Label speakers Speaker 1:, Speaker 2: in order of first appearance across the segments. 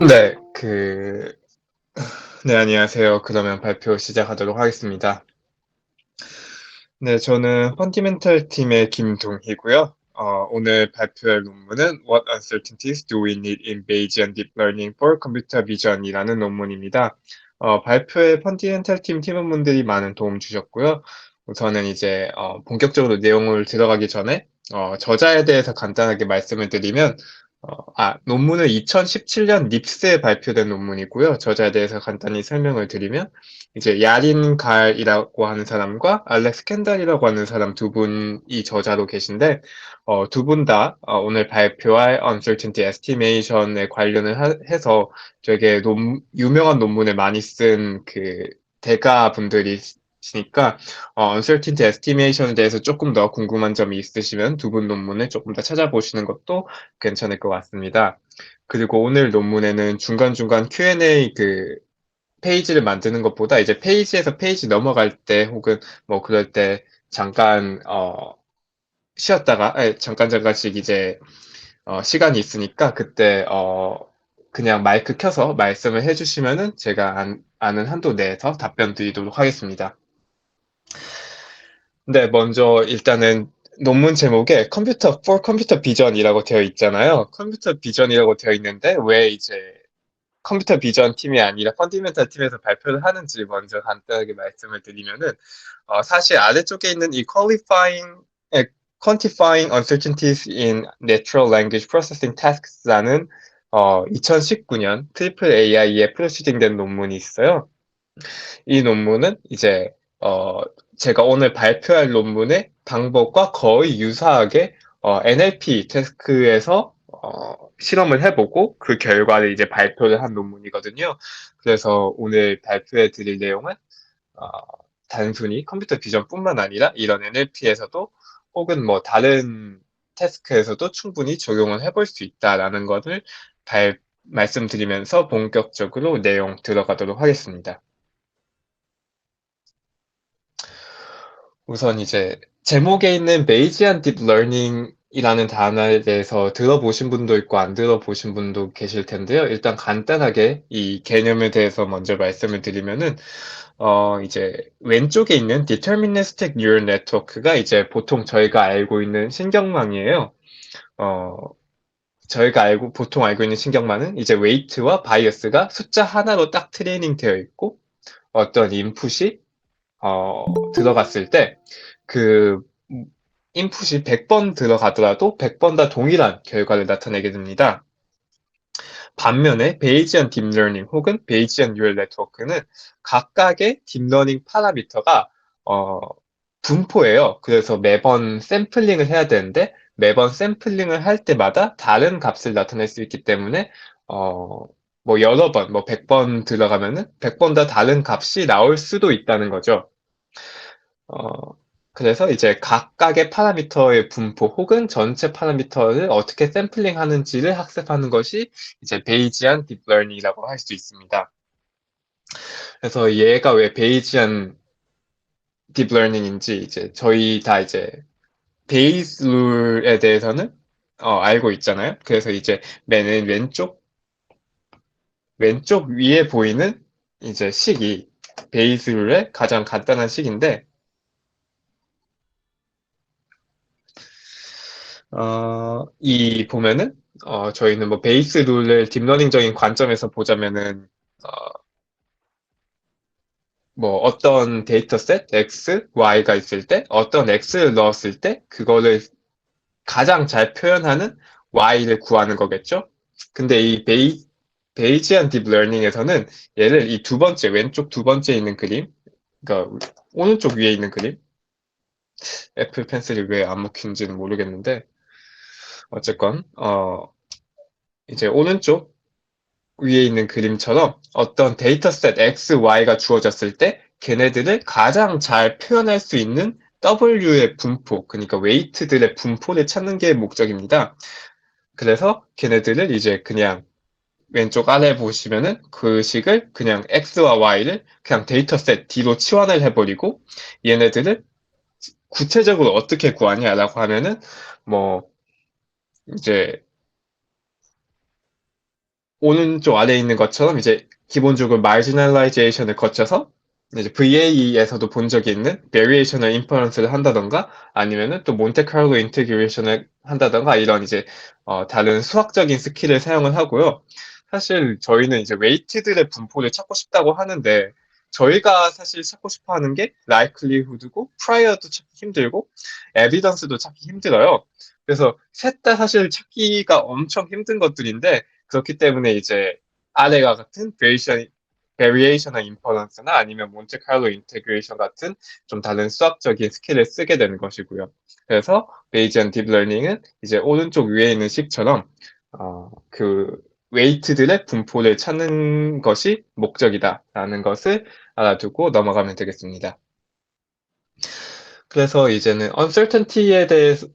Speaker 1: 네, 네, 안녕하세요. 그러면 발표 시작하도록 하겠습니다. 네, 저는 펀디멘털 팀의 김동희고요. 오늘 발표할 논문은 What Uncertainties Do We Need in Bayesian Deep Learning for Computer Vision이라는 논문입니다. 발표에 펀디멘털 팀 팀원분들이 많은 도움 주셨고요. 우선은 이제 본격적으로 내용을 들어가기 전에 저자에 대해서 간단하게 말씀을 드리면 논문은 2017년 닙스에 발표된 논문이고요. 저자에 대해서 간단히 설명을 드리면 이제 야린 갈이라고 하는 사람과 알렉스 켄달이라고 하는 사람 두 분이 저자로 계신데 두 분 다 오늘 발표할 Uncertainty Estimation에 관련을 해서 되게 유명한 논문을 많이 쓴 대가 분들이시니까 Uncertainty Estimation에 대해서 조금 더 궁금한 점이 있으시면 두 분 논문을 조금 더 찾아보시는 것도 괜찮을 것 같습니다. 그리고 오늘 논문에는 중간중간 Q&A 페이지를 만드는 것보다 이제 페이지에서 페이지 넘어갈 때 혹은 뭐 그럴 때 잠깐 쉬었다가 잠깐씩 이제 시간이 있으니까 그때 그냥 마이크 켜서 말씀을 해주시면은 제가 아는 한도 내에서 답변 드리도록 하겠습니다. 네, 먼저 일단은 논문 제목에 컴퓨터 비전이라고 되어 있잖아요. 컴퓨터 비전이라고 되어 있는데 왜 이제 컴퓨터 비전 팀이 아니라 펀디멘탈 팀에서 발표를 하는지 먼저 간단하게 말씀을 드리면은 사실 아래쪽에 있는 이 Quantifying Uncertainties in Natural Language Processing Tasks라는 2019년 트리플 AI에 프로시딩된 논문이 있어요. 이 논문은 이제 제가 오늘 발표할 논문의 방법과 거의 유사하게 NLP 태스크에서 실험을 해보고 그 결과를 이제 발표를 한 논문이거든요. 그래서 오늘 발표해 드릴 내용은 어, 단순히 컴퓨터 비전뿐만 아니라 이런 NLP에서도 혹은 뭐 다른 태스크에서도 충분히 적용을 해볼 수 있다라는 것을 말씀드리면서 본격적으로 내용 들어가도록 하겠습니다. 우선 이제 제목에 있는 베이지안 딥러닝이라는 단어에 대해서 들어보신 분도 있고 안 들어보신 분도 계실 텐데요. 일단 간단하게 이 개념에 대해서 먼저 말씀을 드리면은 이제 왼쪽에 있는 Deterministic Neural Network가 이제 보통 저희가 알고 있는 신경망이에요. 어, 보통 알고 있는 신경망은 이제 웨이트와 바이어스가 숫자 하나로 딱 트레이닝 되어 있고 어떤 인풋이 들어갔을 때 그 인풋이 100번 들어가더라도 100번 다 동일한 결과를 나타내게 됩니다. 반면에 베이지안 딥러닝 혹은 베이지안 뉴럴 네트워크는 각각의 딥러닝 파라미터가 분포예요. 그래서 매번 샘플링을 해야 되는데 매번 샘플링을 할 때마다 다른 값을 나타낼 수 있기 때문에 뭐 여러 번, 뭐 100번 들어가면은 100번 다 다른 값이 나올 수도 있다는 거죠. 어, 그래서 이제 각각의 파라미터의 분포 혹은 전체 파라미터를 어떻게 샘플링 하는지를 학습하는 것이 이제 베이지안 딥러닝이라고 할 수 있습니다. 그래서 얘가 왜 베이지안 딥러닝인지 이제 저희 다 이제 베이스 룰에 대해서는 알고 있잖아요. 그래서 이제 맨 왼쪽 위에 보이는 이제 식이 베이스 룰의 가장 간단한 식인데 이 보면은, 저희는 뭐 베이스 룰을 딥러닝적인 관점에서 보자면은, 어, 뭐 어떤 데이터셋 X, Y가 있을 때, 어떤 X를 넣었을 때, 그거를 가장 잘 표현하는 Y를 구하는 거겠죠? 근데 이 베이지안 딥러닝에서는 얘를 이 두 번째, 왼쪽 두 번째 있는 그림, 그러니까 오른쪽 위에 있는 그림, 애플 펜슬이 왜 안 먹힌지는 모르겠는데, 어쨌건, 이제 오른쪽 위에 있는 그림처럼 어떤 데이터셋 X, Y가 주어졌을 때 걔네들을 가장 잘 표현할 수 있는 W의 분포, 그러니까 웨이트들의 분포를 찾는 게 목적입니다. 그래서 걔네들을 이제 그냥 왼쪽 아래 보시면은 그 식을 그냥 X와 Y를 그냥 데이터셋 D로 치환을 해버리고 얘네들을 구체적으로 어떻게 구하냐라고 하면은 뭐 이제 오른쪽 아래에 있는 것처럼 이제 기본적으로 marginalization을 거쳐서 이제 VAE에서도 본 적이 있는 variational inference를 한다던가 아니면은 또 몬테카를로 인테그레이션을 한다던가 이런 이제 다른 수학적인 스킬을 사용을 하고요. 사실 저희는 이제 웨이트들의 분포를 찾고 싶다고 하는데 저희가 사실 찾고 싶어 하는 게 likelihood고 prior도 찾기 힘들고 evidence도 찾기 힘들어요. 그래서 셋 다 사실 찾기가 엄청 힘든 것들인데 그렇기 때문에 이제 아래와 같은 베리에이션의 인퍼런스나 아니면 몬테칼로 인테그레이션 같은 좀 다른 수학적인 스킬을 쓰게 되는 것이고요. 그래서 베이지안 딥러닝은 이제 오른쪽 위에 있는 식처럼 그 웨이트들의 분포를 찾는 것이 목적이다라는 것을 알아두고 넘어가면 되겠습니다. 그래서 이제는 uncertainty에 대해서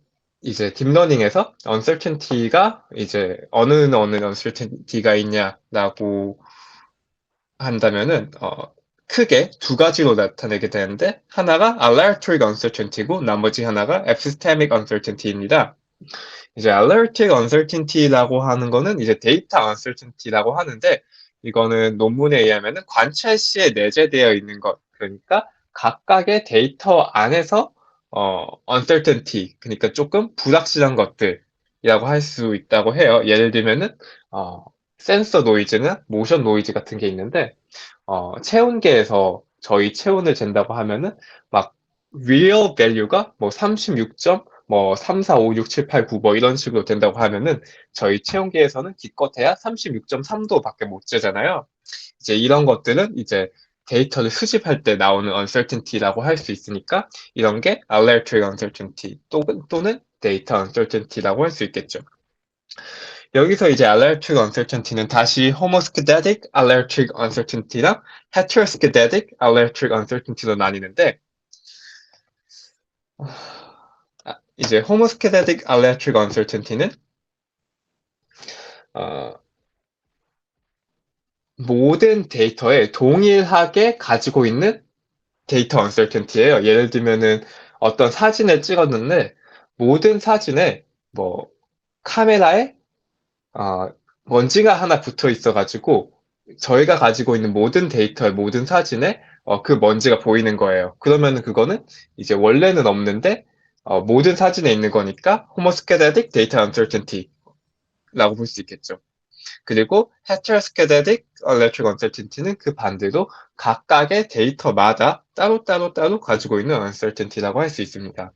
Speaker 1: 이제 딥러닝에서 uncertainty가 이제 어느 uncertainty가 있냐라고 한다면은 크게 두 가지로 나타내게 되는데 하나가 allegoric uncertainty고 나머지 하나가 epistemic uncertainty입니다. 이제 allegoric uncertainty라고 하는 거는 이제 데이터 uncertainty라고 하는데 이거는 논문에 의하면은 관찰 시에 내재되어 있는 것 그러니까 각각의 데이터 안에서 uncertainty 그러니까 조금 불확실한 것들이라고 할 수 있다고 해요. 예를 들면은 어, 센서 노이즈나 모션 노이즈 같은 게 있는데 체온계에서 저희 체온을 잰다고 하면은 막 real value가 뭐 36점, 뭐 3, 4, 5, 6, 7, 8, 9 뭐 이런 식으로 된다고 하면은 저희 체온계에서는 기껏해야 36.3도밖에 못 재잖아요. 이제 이런 것들은 이제 데이터를 수집할 때 나오는 uncertainty라고 할 수 있으니까 이런 게 allegoric uncertainty 또는 data uncertainty라고 할 수 있겠죠. 여기서 이제 allegoric uncertainty는 다시 homoscedastic allegoric uncertainty랑 heteroscedastic allegoric uncertainty로 나뉘는데 이제 homoscedastic allegoric uncertainty는 어, 모든 데이터에 동일하게 가지고 있는 데이터 uncertainty예요. 예를 들면은 어떤 사진을 찍었는데 모든 사진에 뭐 카메라에 어, 먼지가 하나 붙어 있어가지고 저희가 가지고 있는 모든 데이터의 모든 사진에 그 먼지가 보이는 거예요. 그러면 그거는 이제 원래는 없는데 모든 사진에 있는 거니까 homoscedastic data uncertainty라고 볼 수 있겠죠. 그리고 heteroscedastic electric uncertainty는 그 반대로 각각의 데이터마다 따로 가지고 있는 uncertainty라고 할 수 있습니다.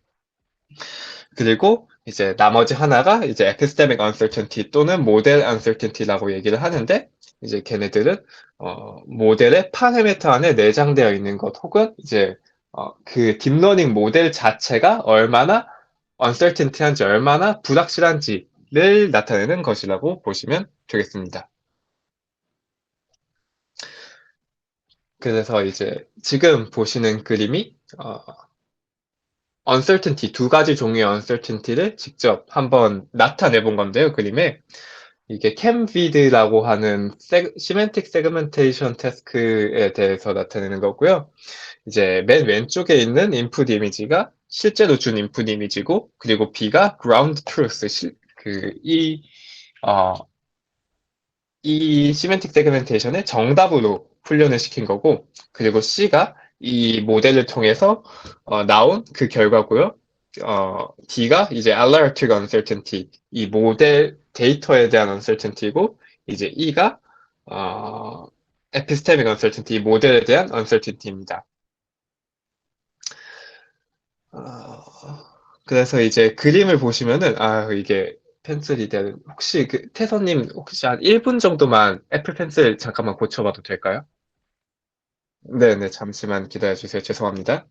Speaker 1: 그리고 이제 나머지 하나가 이제 epistemic uncertainty 또는 model uncertainty라고 얘기를 하는데 이제 걔네들은 모델의 파라미터 안에 내장되어 있는 것 혹은 이제 그 딥러닝 모델 자체가 얼마나 uncertainty한지 얼마나 불확실한지를 나타내는 것이라고 보시면 되겠습니다. 그래서 이제 지금 보시는 그림이 uncertainty 두 가지 종류의 uncertainty를 직접 한번 나타내 본 건데요, 그림에. 이게 캠비드라고 하는 시멘틱 세그멘테이션 태스크에 대해서 나타내는 거고요. 이제 맨 왼쪽에 있는 인풋 이미지가 실제로 준 인풋 이미지고, 그리고 B가 ground truth, 어, 이 시멘틱 세그멘테이션을 정답으로 훈련을 시킨 거고, 그리고 C가 이 모델을 통해서 나온 그 결과고요. D가 이제 allegoric uncertainty, 이 모델 데이터에 대한 uncertainty고, 이제 E가 epistemic uncertainty, 이 모델에 대한 uncertainty입니다. 어, 그래서 이제 그림을 보시면은 이게 펜슬이 되는 혹시 그 태선님 혹시 한 1분 정도만 애플 펜슬 잠깐만 고쳐봐도 될까요? 네네 잠시만 기다려 주세요. 죄송합니다.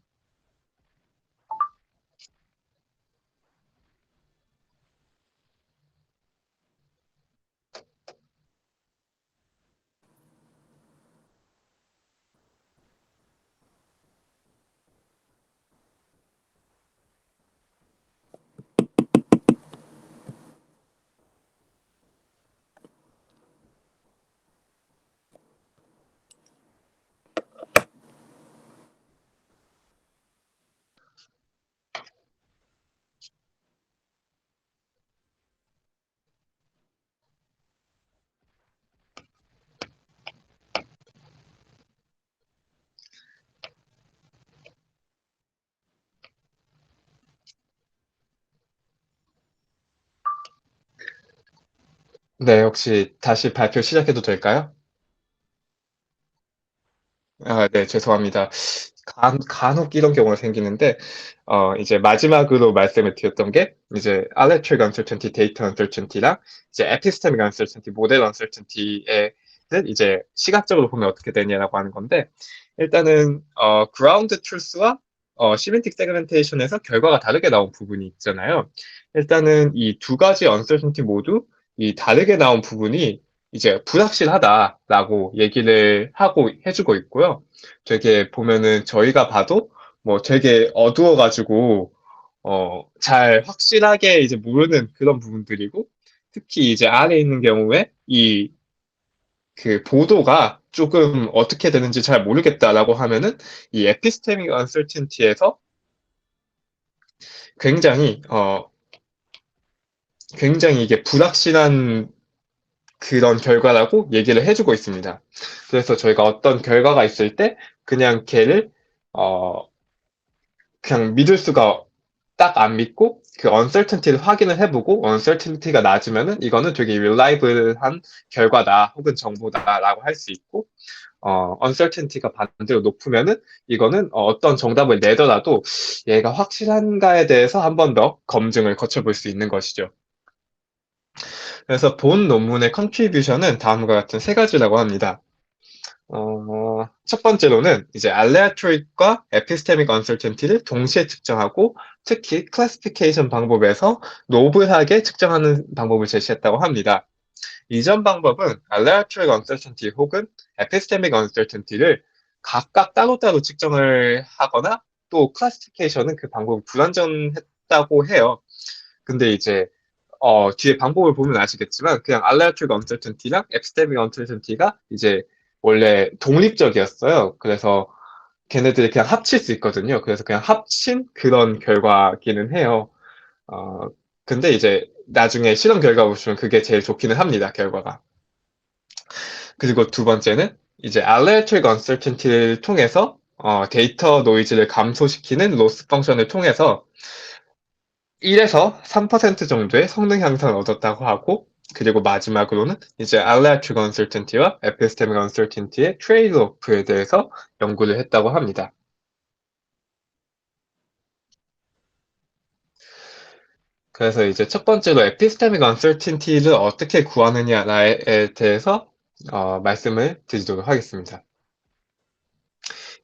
Speaker 1: 네, 혹시 다시 발표 시작해도 될까요? 네, 죄송합니다. 간혹 이런 경우가 생기는데, 이제 마지막으로 말씀을 드렸던 게, 이제 Electric Uncertainty, Data Uncertainty랑 이제 Epistemic Uncertainty, Model Uncertainty에 이제 시각적으로 보면 어떻게 되냐라고 하는 건데, 일단은, Ground Truth와 Semantic Segmentation에서 결과가 다르게 나온 부분이 있잖아요. 일단은 이 두 가지 Uncertainty 모두 이 다르게 나온 부분이 이제 불확실하다라고 얘기를 하고 해주고 있고요. 되게 보면은 저희가 봐도 뭐 되게 어두워가지고 잘 확실하게 이제 모르는 그런 부분들이고 특히 이제 안에 있는 경우에 이 그 보도가 조금 어떻게 되는지 잘 모르겠다라고 하면은 이 에피스테믹 언설틴티에서 굉장히 굉장히 이게 불확실한 그런 결과라고 얘기를 해주고 있습니다. 그래서 저희가 어떤 결과가 있을 때 그냥 걔를 어, 그냥 믿을 수가 딱 안 믿고 그 uncertainty를 확인을 해보고 uncertainty가 낮으면은 이거는 되게 reliable한 결과다 혹은 정보다라고 할 수 있고 uncertainty가 반대로 높으면은 이거는 어떤 정답을 내더라도 얘가 확실한가에 대해서 한 번 더 검증을 거쳐볼 수 있는 것이죠. 그래서 본 논문의 컨트리뷰션은 다음과 같은 세 가지라고 합니다. 첫 번째로는 이제 알레아토릭과 에피스테믹 언설텐티를 동시에 측정하고 특히 클래시피케이션 방법에서 노블하게 측정하는 방법을 제시했다고 합니다. 이전 방법은 알레아토릭 언설텐티 혹은 에피스테믹 언설텐티를 각각 따로따로 측정을 하거나 또 클래시피케이션은 그 방법이 불완전했다고 해요. 근데 이제 뒤에 방법을 보면 아시겠지만 그냥 알레아토릭 언설텐티랑 에피스테믹 언설텐티가 이제 원래 독립적이었어요. 그래서 걔네들이 그냥 합칠 수 있거든요. 그래서 그냥 합친 그런 결과기는 해요. 어, 근데 이제 나중에 실험 결과 보시면 그게 제일 좋기는 합니다. 결과가. 그리고 두 번째는 이제 알레아토릭 언설텐티를 통해서 데이터 노이즈를 감소시키는 로스 펑션을 통해서 1에서 3% 정도의 성능 향상을 얻었다고 하고, 그리고 마지막으로는 이제 Alliance Consultancy와 Epistemic Consultancy의 트레이드오프에 대해서 연구를 했다고 합니다. 그래서 이제 첫 번째로 Epistemic Uncertainty를 어떻게 구하느냐에 대해서 말씀을 드리도록 하겠습니다.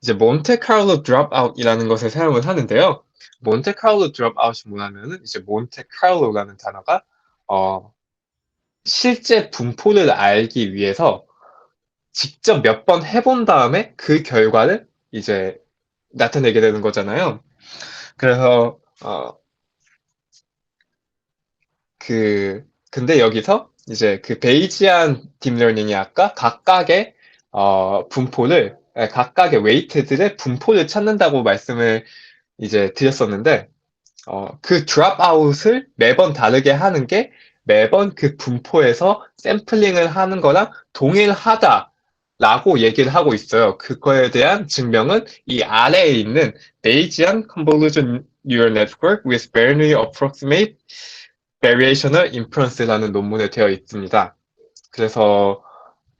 Speaker 1: 이제 몬테카를로 드롭아웃이라는 것을 사용을 하는데요. 몬테카를로 드롭아웃이 뭐냐면은 이제 몬테카를로라는 단어가 어, 실제 분포를 알기 위해서 직접 몇 번 해본 다음에 그 결과를 이제 나타내게 되는 거잖아요. 그래서 근데 여기서 이제 그 베이지안 딥러닝이 아까 각각의 분포를 각각의 웨이트들의 분포를 찾는다고 말씀을 이제 드렸었는데 그 드롭아웃을 매번 다르게 하는 게 매번 그 분포에서 샘플링을 하는 거랑 동일하다라고 얘기를 하고 있어요. 그거에 대한 증명은 이 아래에 있는 Bayesian Convolution Neural Network with Bernoulli Approximate Variational Inference라는 논문에 되어 있습니다. 그래서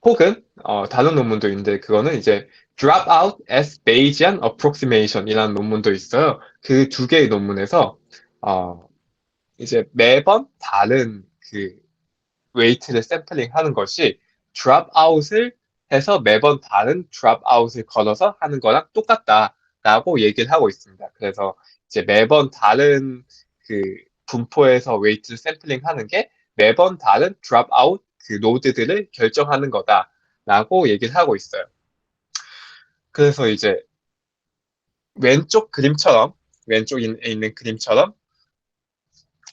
Speaker 1: 혹은 다른 논문도 있는데 그거는 이제 Dropout as Bayesian Approximation이라는 논문도 있어요. 그 두 개의 논문에서 어, 이제 매번 다른 그 웨이트를 샘플링 하는 것이 Dropout을 해서 매번 다른 Dropout을 걸어서 하는 거랑 똑같다라고 얘기를 하고 있습니다. 그래서 이제 매번 다른 그 분포에서 웨이트 샘플링 하는 게 매번 다른 Dropout 그 노드들을 결정하는 거다라고 얘기를 하고 있어요. 그래서 이제 왼쪽 그림처럼 왼쪽에 있는 그림처럼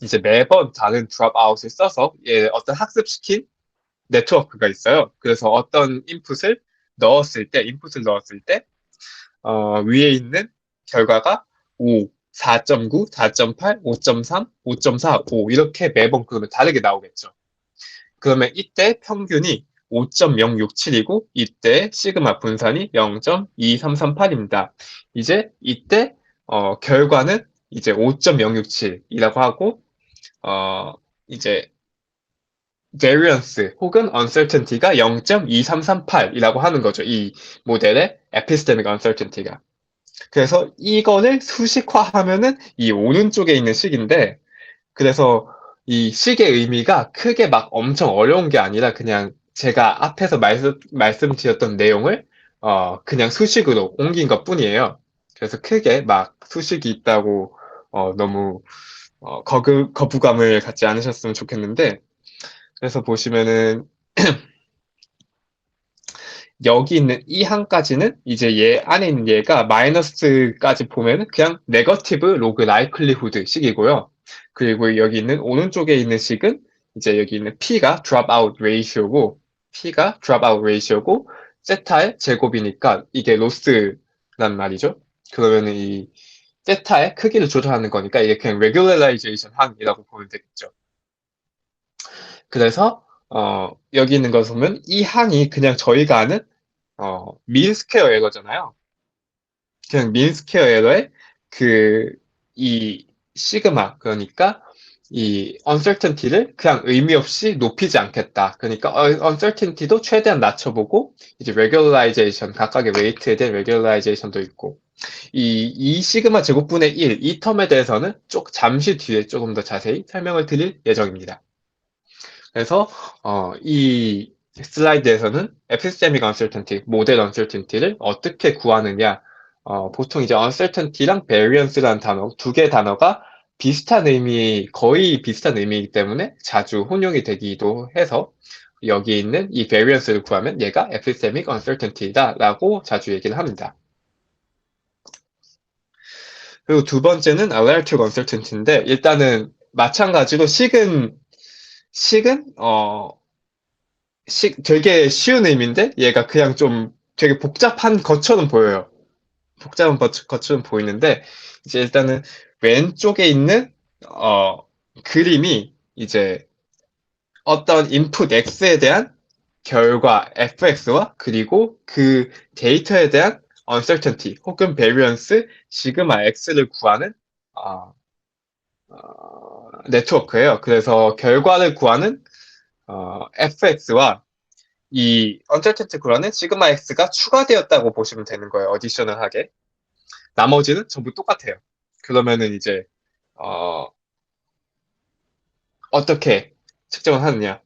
Speaker 1: 이제 매번 다른 드롭아웃을 써서 어떤 학습시킨 네트워크가 있어요. 그래서 어떤 인풋을 넣었을 때 위에 있는 결과가 5, 4.9, 4.8, 5.3, 5.4, 5 이렇게 매번 그러면 다르게 나오겠죠. 그러면 이때 평균이 5.067이고 이때 시그마 분산이 0.2338입니다. 이제 이때 결과는 이제 5.067이라고 하고 이제 variance 혹은 uncertainty가 0.2338이라고 하는 거죠. 이 모델의 epistemic uncertainty가. 그래서 이거를 수식화하면은 이 오른쪽에 있는 식인데, 그래서 이 식의 의미가 크게 막 엄청 어려운 게 아니라 그냥 제가 앞에서 말씀드렸던 내용을 그냥 수식으로 옮긴 것 뿐이에요. 그래서 크게 막 수식이 있다고 너무 거부감을 갖지 않으셨으면 좋겠는데, 그래서 보시면은 여기 있는 이 항까지는 이제 얘 안에 있는 얘가 마이너스까지 보면은 그냥 네거티브 로그 라이클리후드 식이고요. 그리고 여기 있는 오른쪽에 있는 식은 이제 여기 있는 P가 dropout ratio고 P가 dropout ratio고 세타의 제곱이니까 이게 로스란 말이죠. 그러면은 이 세타의 크기를 조절하는 거니까 이게 그냥 regularization 항이라고 보면 되겠죠. 그래서 여기 있는 거 보면 이 항이 그냥 저희가 아는 민 스퀘어 에러잖아요. 그냥 민 스퀘어 에러의 이 시그마, 그러니까 이 uncertainty를 그냥 의미 없이 높이지 않겠다. 그러니까 uncertainty도 최대한 낮춰보고 이제 regularization, 각각의 웨이트에 대한 regularization도 있고 이 시그마 제곱분의 1, 이 텀에 대해서는 잠시 뒤에 조금 더 자세히 설명을 드릴 예정입니다. 그래서 이 슬라이드에서는 epistemic uncertainty, 모델 uncertainty를 어떻게 구하느냐. 보통 이제 uncertainty랑 variance라는 단어, 두 개 단어가 거의 비슷한 의미이기 때문에 자주 혼용이 되기도 해서 여기 있는 이 variance를 구하면 얘가 epistemic uncertainty다라고 자주 얘기를 합니다. 그리고 두 번째는 analytic uncertainty인데 일단은 마찬가지로 식은 되게 쉬운 의미인데 얘가 그냥 좀 되게 복잡한 것처럼 보여요. 복잡한 것처럼 보이는데 이제 일단은 왼쪽에 있는 어, 그림이 이제 어떤 인풋 X에 대한 결과 fx와 그리고 그 데이터에 대한 uncertainty 혹은 variance 시그마 x를 구하는 네트워크예요. 그래서 결과를 구하는 fx와 이 언certainty 구라는 시그마 x가 추가되었다고 보시면 되는 거예요. 어디셔널하게. 나머지는 전부 똑같아요. 그러면은 이제 어, 어떻게 측정을 하느냐?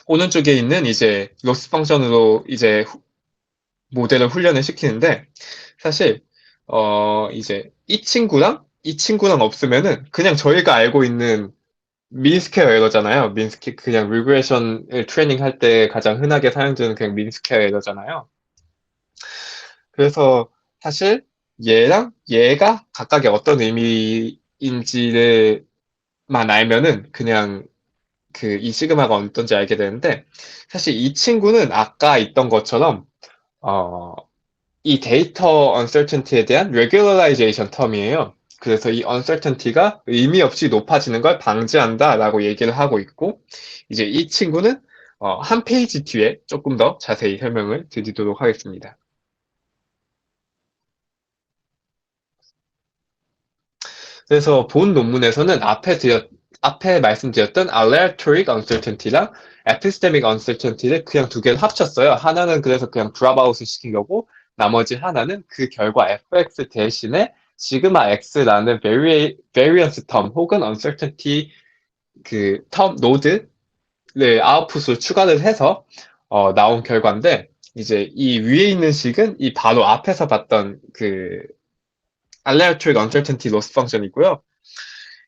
Speaker 1: 오른쪽에 있는 이제 로스 펑션으로 이제 모델을 훈련을 시키는데 사실 이제 이 친구랑 없으면은 그냥 저희가 알고 있는 민스퀘어 에러잖아요. 그냥 리그레션을 트레이닝 할 때 가장 흔하게 사용되는 그냥 민스퀘어 에러잖아요. 그래서 사실 얘랑 얘가 각각의 어떤 의미인지를만 알면은 그냥 이 시그마가 어떤지 알게 되는데 사실 이 친구는 아까 있던 것처럼 어, 이 데이터 uncertainty에 대한 regularization 텀이에요. 그래서 이 uncertainty가 의미 없이 높아지는 걸 방지한다라고 얘기를 하고 있고 이제 이 친구는 한 페이지 뒤에 조금 더 자세히 설명을 드리도록 하겠습니다. 그래서 본 논문에서는 앞에 말씀드렸던 aleatoric uncertainty랑 epistemic uncertainty를 그냥 두 개를 합쳤어요. 하나는 그래서 그냥 dropout을 시키려고 나머지 하나는 그 결과 fx 대신에 시그마 x라는 variance term 혹은 uncertainty term 노드를 아웃풋으로 추가를 해서 나온 결과인데 이제 이 위에 있는 식은 이 바로 앞에서 봤던 aleatoric uncertainty loss 펑션이고요.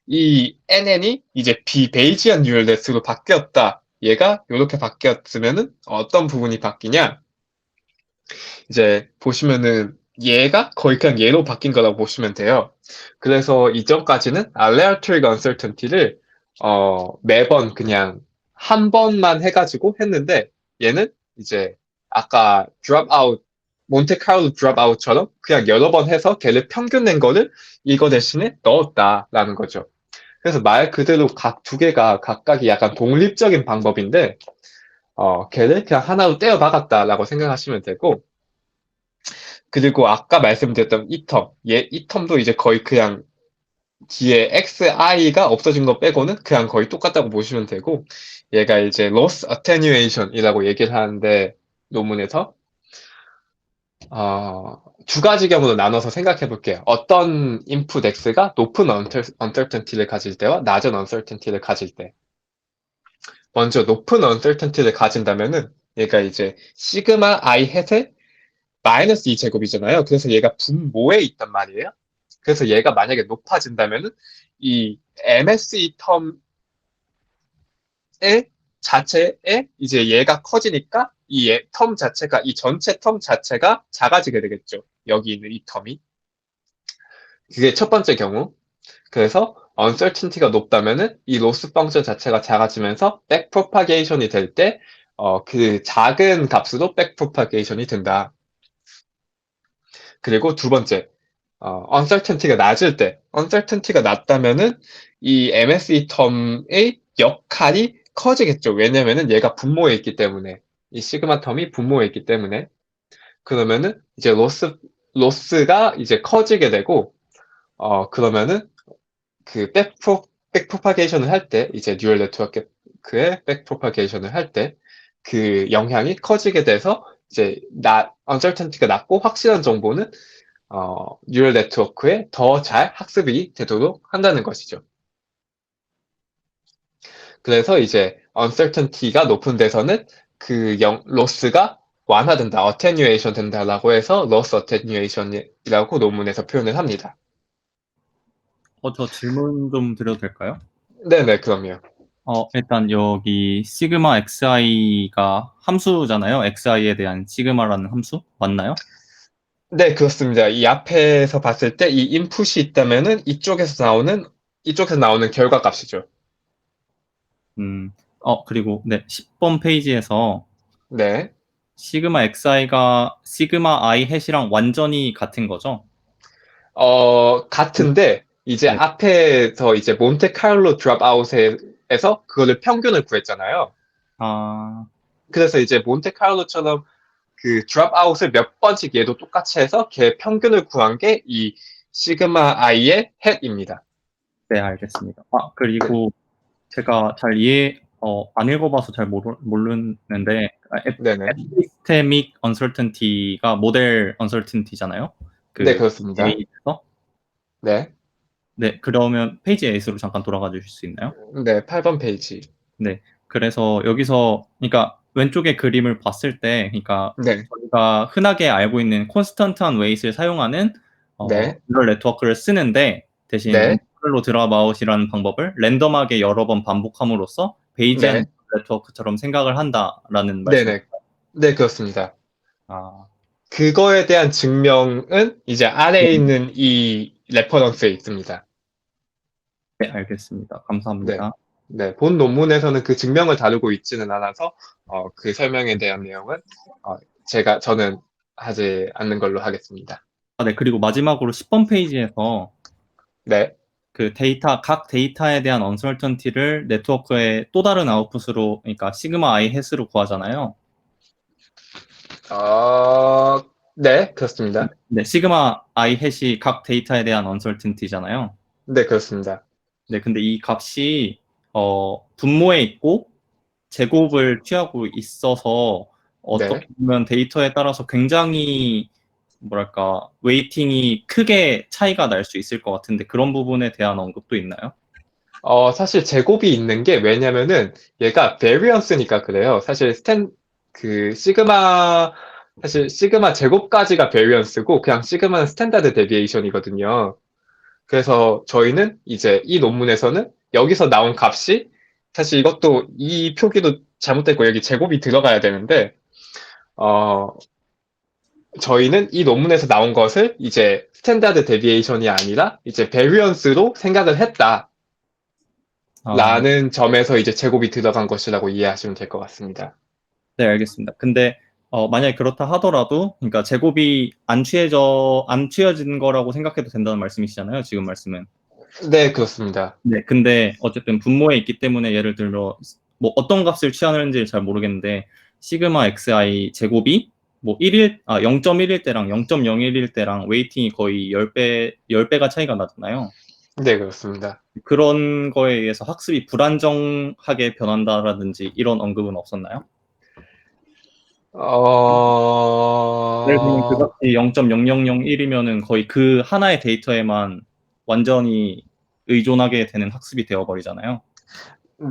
Speaker 1: 이 NN이 이제 비베이지안 뉴럴 네트로 바뀌었다. 얘가 이렇게 바뀌었으면은 어떤 부분이 바뀌냐? 이제 보시면은 얘가 거의 그냥 얘로 바뀐 거라고 보시면 돼요. 그래서 이전까지는 aleatoric uncertainty를 매번 그냥 한 번만 해가지고 했는데 얘는 이제 아까 dropout 몬테카를로 dropout처럼 그냥 여러 번 해서 걔를 평균 낸 거를 이거 대신에 넣었다라는 거죠. 그래서 말 그대로 각 두 개가 각각이 약간 독립적인 방법인데, 걔를 그냥 하나로 떼어 박았다라고 생각하시면 되고, 그리고 아까 말씀드렸던 이 텀도 이제 거의 그냥 뒤에 xi가 없어진 거 빼고는 그냥 거의 똑같다고 보시면 되고, 얘가 이제 loss attenuation이라고 얘기를 하는데, 논문에서 두 가지 경우로 나눠서 생각해 볼게요. 어떤 input x가 높은 uncertainty를 가질 때와 낮은 uncertainty를 가질 때. 먼저 높은 uncertainty를 가진다면은 얘가 이제 시그마 i 햇의 마이너스 2제곱이잖아요. 그래서 얘가 분모에 있단 말이에요. 그래서 얘가 만약에 높아진다면은 이 MSE 텀의 자체에 이제 얘가 커지니까 이 텀 자체가, 이 전체 텀 자체가 작아지게 되겠죠. 여기 있는 이 텀이. 그게 첫 번째 경우. 그래서 uncertainty가 높다면은 이 로스 펑션 자체가 작아지면서 백프로파게이션이 될 때, 그 작은 값으로 백프로파게이션이 된다. 그리고 두 번째, uncertainty가 낮을 때, uncertainty가 낮다면은 이 MSE 텀의 역할이 커지겠죠. 왜냐면은 얘가 분모에 있기 때문에, 이 시그마 텀이 분모에 있기 때문에. 그러면은 이제 로스가 이제 커지게 되고, 그러면은 그 백프로파게이션을 할 때, 이제 뉴럴 네트워크의 백프로파게이션을 할 때, 그 영향이 커지게 돼서, 이제, uncertainty가 낮고 확실한 정보는, 뉴럴 네트워크에 더 잘 학습이 되도록 한다는 것이죠. 그래서 이제, uncertainty가 높은 데서는 그 로스가 완화된다, attenuation 된다라고 해서 loss attenuation이라고 논문에서 표현을 합니다.
Speaker 2: 저 질문 좀 드려도 될까요?
Speaker 1: 네네, 그럼요.
Speaker 2: 일단 여기 시그마xi가 함수잖아요. xi에 대한 시그마라는 함수 맞나요?
Speaker 1: 네, 그렇습니다. 이 앞에서 봤을 때 이 인풋이 있다면은 이쪽에서 나오는 결과 값이죠.
Speaker 2: 그리고 네, 10번 페이지에서
Speaker 1: 네.
Speaker 2: 시그마 xi가 시그마 i 햇이랑 완전히 같은 거죠? 그-
Speaker 1: 같은데, 이제
Speaker 2: 네.
Speaker 1: 앞에서 이제 몬테카를로 드롭아웃에서 그거를 평균을 구했잖아요.
Speaker 2: 아,
Speaker 1: 그래서 이제 몬테카를로처럼 그 드롭아웃을 몇 번씩 얘도 똑같이 해서 걔 평균을 구한 게 이 시그마 i의 햇입니다.
Speaker 2: 네, 알겠습니다. 그리고 제가 잘 안 읽어봐서 잘 모르는데,
Speaker 1: 네네.
Speaker 2: 에피스테믹 언설턴티가 모델 언설턴티잖아요.
Speaker 1: 네,
Speaker 2: 그,
Speaker 1: 그렇습니다.
Speaker 2: A에서.
Speaker 1: 네.
Speaker 2: 네, 그러면 페이지 A로 잠깐 돌아가 주실 수 있나요?
Speaker 1: 네, 8번 페이지.
Speaker 2: 네. 그래서 여기서, 그러니까 왼쪽의 그림을 봤을 때, 그러니까
Speaker 1: 네.
Speaker 2: 저희가 흔하게 알고 있는 콘스턴트한 웨이트를 사용하는
Speaker 1: 네.
Speaker 2: 뉴럴 네트워크를 쓰는데 대신
Speaker 1: 네.
Speaker 2: 몬테칼로 드랍아웃이라는 방법을 랜덤하게 여러 번 반복함으로써 베이지안
Speaker 1: 네.
Speaker 2: 네트워크처럼 생각을 한다라는 말씀.
Speaker 1: 네네. 네, 그렇습니다.
Speaker 2: 아,
Speaker 1: 그거에 대한 증명은 이제 아래에 있는 이 레퍼런스에 있습니다.
Speaker 2: 네, 알겠습니다.
Speaker 1: 네.
Speaker 2: 감사합니다.
Speaker 1: 네. 본 논문에서는 그 증명을 다루고 있지는 않아서, 그 설명에 대한 내용은, 저는 하지 않는 걸로 하겠습니다.
Speaker 2: 네, 그리고 마지막으로 10번 페이지에서
Speaker 1: 네.
Speaker 2: 각 데이터에 대한 언설턴티를 네트워크의 또 다른 아웃풋으로, 그러니까 시그마 i 햇으로 구하잖아요.
Speaker 1: 네, 그렇습니다.
Speaker 2: 네, 시그마 i 햇이 각 데이터에 대한 언설턴티잖아요.
Speaker 1: 네, 그렇습니다.
Speaker 2: 네, 근데 이 값이 분모에 있고 제곱을 취하고 있어서 어떻게
Speaker 1: 네.
Speaker 2: 보면 데이터에 따라서 굉장히 뭐랄까 웨이팅이 크게 차이가 날 수 있을 것 같은데 그런 부분에 대한 언급도 있나요?
Speaker 1: 사실 제곱이 있는 게 왜냐면은 얘가 베리언스니까 그래요. 사실 시그마 제곱까지가 베리언스고 그냥 시그마는 스탠다드 데비에이션이거든요. 그래서 저희는 이제 이 논문에서는 여기서 나온 값이 사실 이것도 이 표기도 잘못됐고 여기 제곱이 들어가야 되는데 어, 저희는 이 논문에서 나온 것을 이제 스탠다드 데비에이션이 아니라 이제 베리언스로 생각을 했다.
Speaker 2: 아,
Speaker 1: 라는 점에서 이제 제곱이 들어간 것이라고 이해하시면 될 것 같습니다.
Speaker 2: 네, 알겠습니다. 근데 만약에 그렇다 하더라도 그러니까 제곱이 안 취해진 거라고 생각해도 된다는 말씀이시잖아요. 지금 말씀은.
Speaker 1: 네, 그렇습니다.
Speaker 2: 네, 근데 어쨌든 분모에 있기 때문에 예를 들어 뭐 어떤 값을 취하는지 잘 모르겠는데 시그마 xi 제곱이 뭐 0.1일 때랑 0.01일 때랑 웨이팅이 거의 10배가 차이가 나잖아요.
Speaker 1: 네, 그렇습니다.
Speaker 2: 그런 거에 의해서 학습이 불안정하게 변한다라든지 이런 언급은 없었나요? 예를 들면 그
Speaker 1: 어,
Speaker 2: 값이 0.0001이면은 거의 그 하나의 데이터에만 완전히 의존하게 되는 학습이 되어버리잖아요.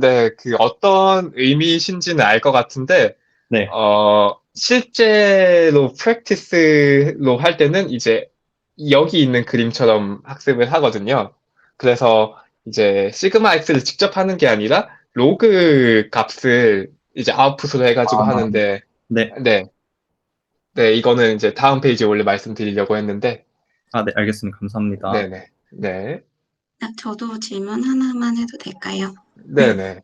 Speaker 1: 네, 그 어떤 의미이신지는 알 것 같은데,
Speaker 2: 네,
Speaker 1: 실제로 프랙티스로 할 때는 이제 여기 있는 그림처럼 학습을 하거든요. 그래서 이제 시그마 X를 직접 하는 게 아니라 로그 값을 이제 아웃풋으로 해가지고
Speaker 2: 아,
Speaker 1: 하는데,
Speaker 2: 네,
Speaker 1: 네, 네, 이거는 이제 다음 페이지에 원래 말씀드리려고 했는데,
Speaker 2: 네, 알겠습니다. 감사합니다.
Speaker 1: 네네, 네,
Speaker 3: 저도 질문 하나만 해도 될까요?
Speaker 1: 네네,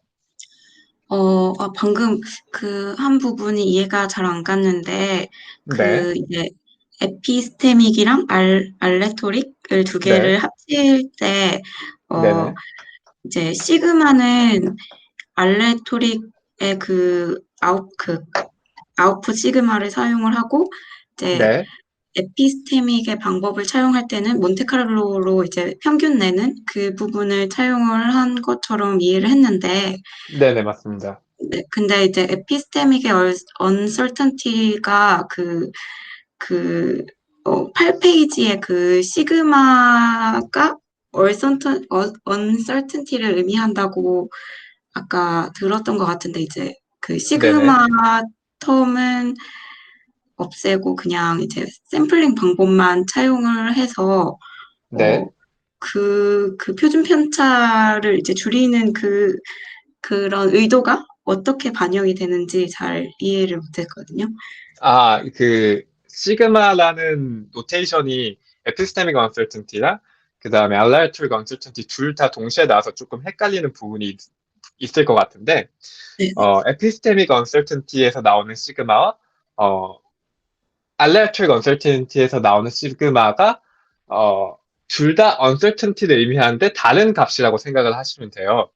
Speaker 3: 방금 그 한 부분이 이해가 잘 안 갔는데,
Speaker 1: 네,
Speaker 3: 이제 에피스테믹이랑 알레토릭을 두
Speaker 1: 네,
Speaker 3: 개를 합칠 때, 어,
Speaker 1: 네네,
Speaker 3: 이제 시그마는 알레토릭의 아웃풋 시그마를 사용을 하고, 이제
Speaker 1: 네,
Speaker 3: 에피스테믹의 방법을 차용할 때는 몬테카를로로 이제 평균 내는 그 부분을 차용을 한 것처럼 이해를 했는데,
Speaker 1: 네네, 맞습니다.
Speaker 3: 네, 근데 이제 에피스테믹의 uncertainty가 8페이지에 그 시그마가 uncertainty를 의미한다고 아까 들었던 것 같은데, 이제 그
Speaker 1: 네네,
Speaker 3: 시그마 텀은 없애고 그냥 이제 샘플링 방법만 차용을 해서, 어,
Speaker 1: 네.
Speaker 3: 그 표준 편차를 이제 줄이는 그런 의도가 어떻게 반영이 되는지 잘 이해를 못했거든요.
Speaker 1: 아, 그 시그마라는 노테이션이 에피스테믹 언설턴티랑 그다음에 알라이툴 언설턴티 둘 다 동시에 나와서 조금 헷갈리는 부분이 있을 것 같은데
Speaker 3: 네네.
Speaker 1: 에피스테믹 언설턴티에서 나오는 시그마와 알라이툴 언설턴티에서 나오는 시그마가 둘 다 언설턴티를 의미하는데 다른 값이라고 생각을 하시면 돼요.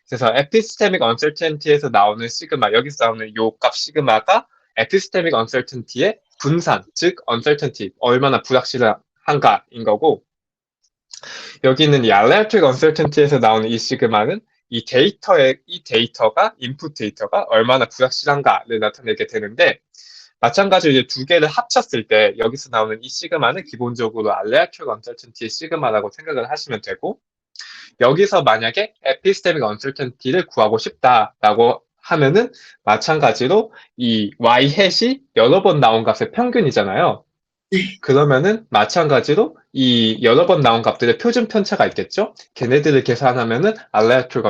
Speaker 1: 그래서 에피스테믹 언설텐티에서 나오는 시그마, 여기서 나오는 요 값 시그마가 에피스테믹 언설텐티의 분산, 즉 언설텐티, 얼마나 불확실한가인 거고, 여기는 이 알레르틱 언설텐티에서 나오는 이 시그마는 이 데이터가 인풋 데이터가 얼마나 불확실한가를 나타내게 되는데, 마찬가지로 이제 두 개를 합쳤을 때 여기서 나오는 이 시그마는 기본적으로 알레르틱 언설텐티의 시그마라고 생각을 하시면 되고, 여기서 만약에 에피스테믹 언설턴티를 구하고 싶다라고 하면은 마찬가지로 이 y 햇이 여러 번 나온 값의 평균이잖아요. 그러면은 마찬가지로 이 여러 번 나온 값들의 표준 편차가 있겠죠? 걔네들을 계산하면은 알레아트릭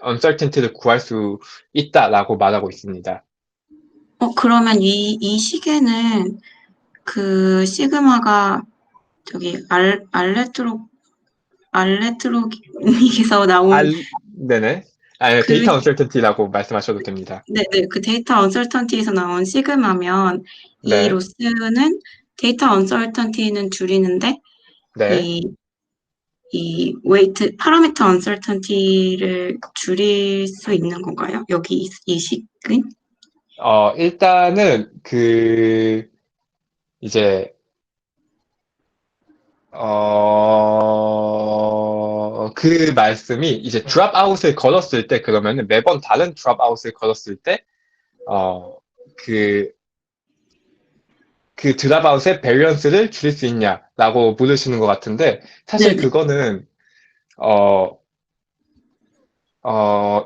Speaker 1: 언설턴티를 구할 수 있다라고 말하고 있습니다.
Speaker 3: 그러면 이 시계는 그 시그마가 저기 알레트로닉에서 나온
Speaker 1: 네네. 아,
Speaker 3: 그,
Speaker 1: 데이터 언설턴티라고 말씀하셔도 됩니다.
Speaker 3: 네네, 그 데이터 언설턴티에서 나온 시그마면 이
Speaker 1: 네,
Speaker 3: 로스는 데이터 언설턴티는 줄이는데
Speaker 1: 네.
Speaker 3: 이, 이 웨이트 파라미터 언설턴티를 줄일 수 있는 건가요? 여기 이 식은?
Speaker 1: 일단은 이제 그 말씀이 이제 드랍아웃을 걸었을 때, 그러면은 매번 다른 드랍아웃을 걸었을 때, 어, 그, 그 드랍아웃의 밸런스를 줄일 수 있냐라고 물으시는 것 같은데, 사실
Speaker 3: 네네.
Speaker 1: 그거는, 어,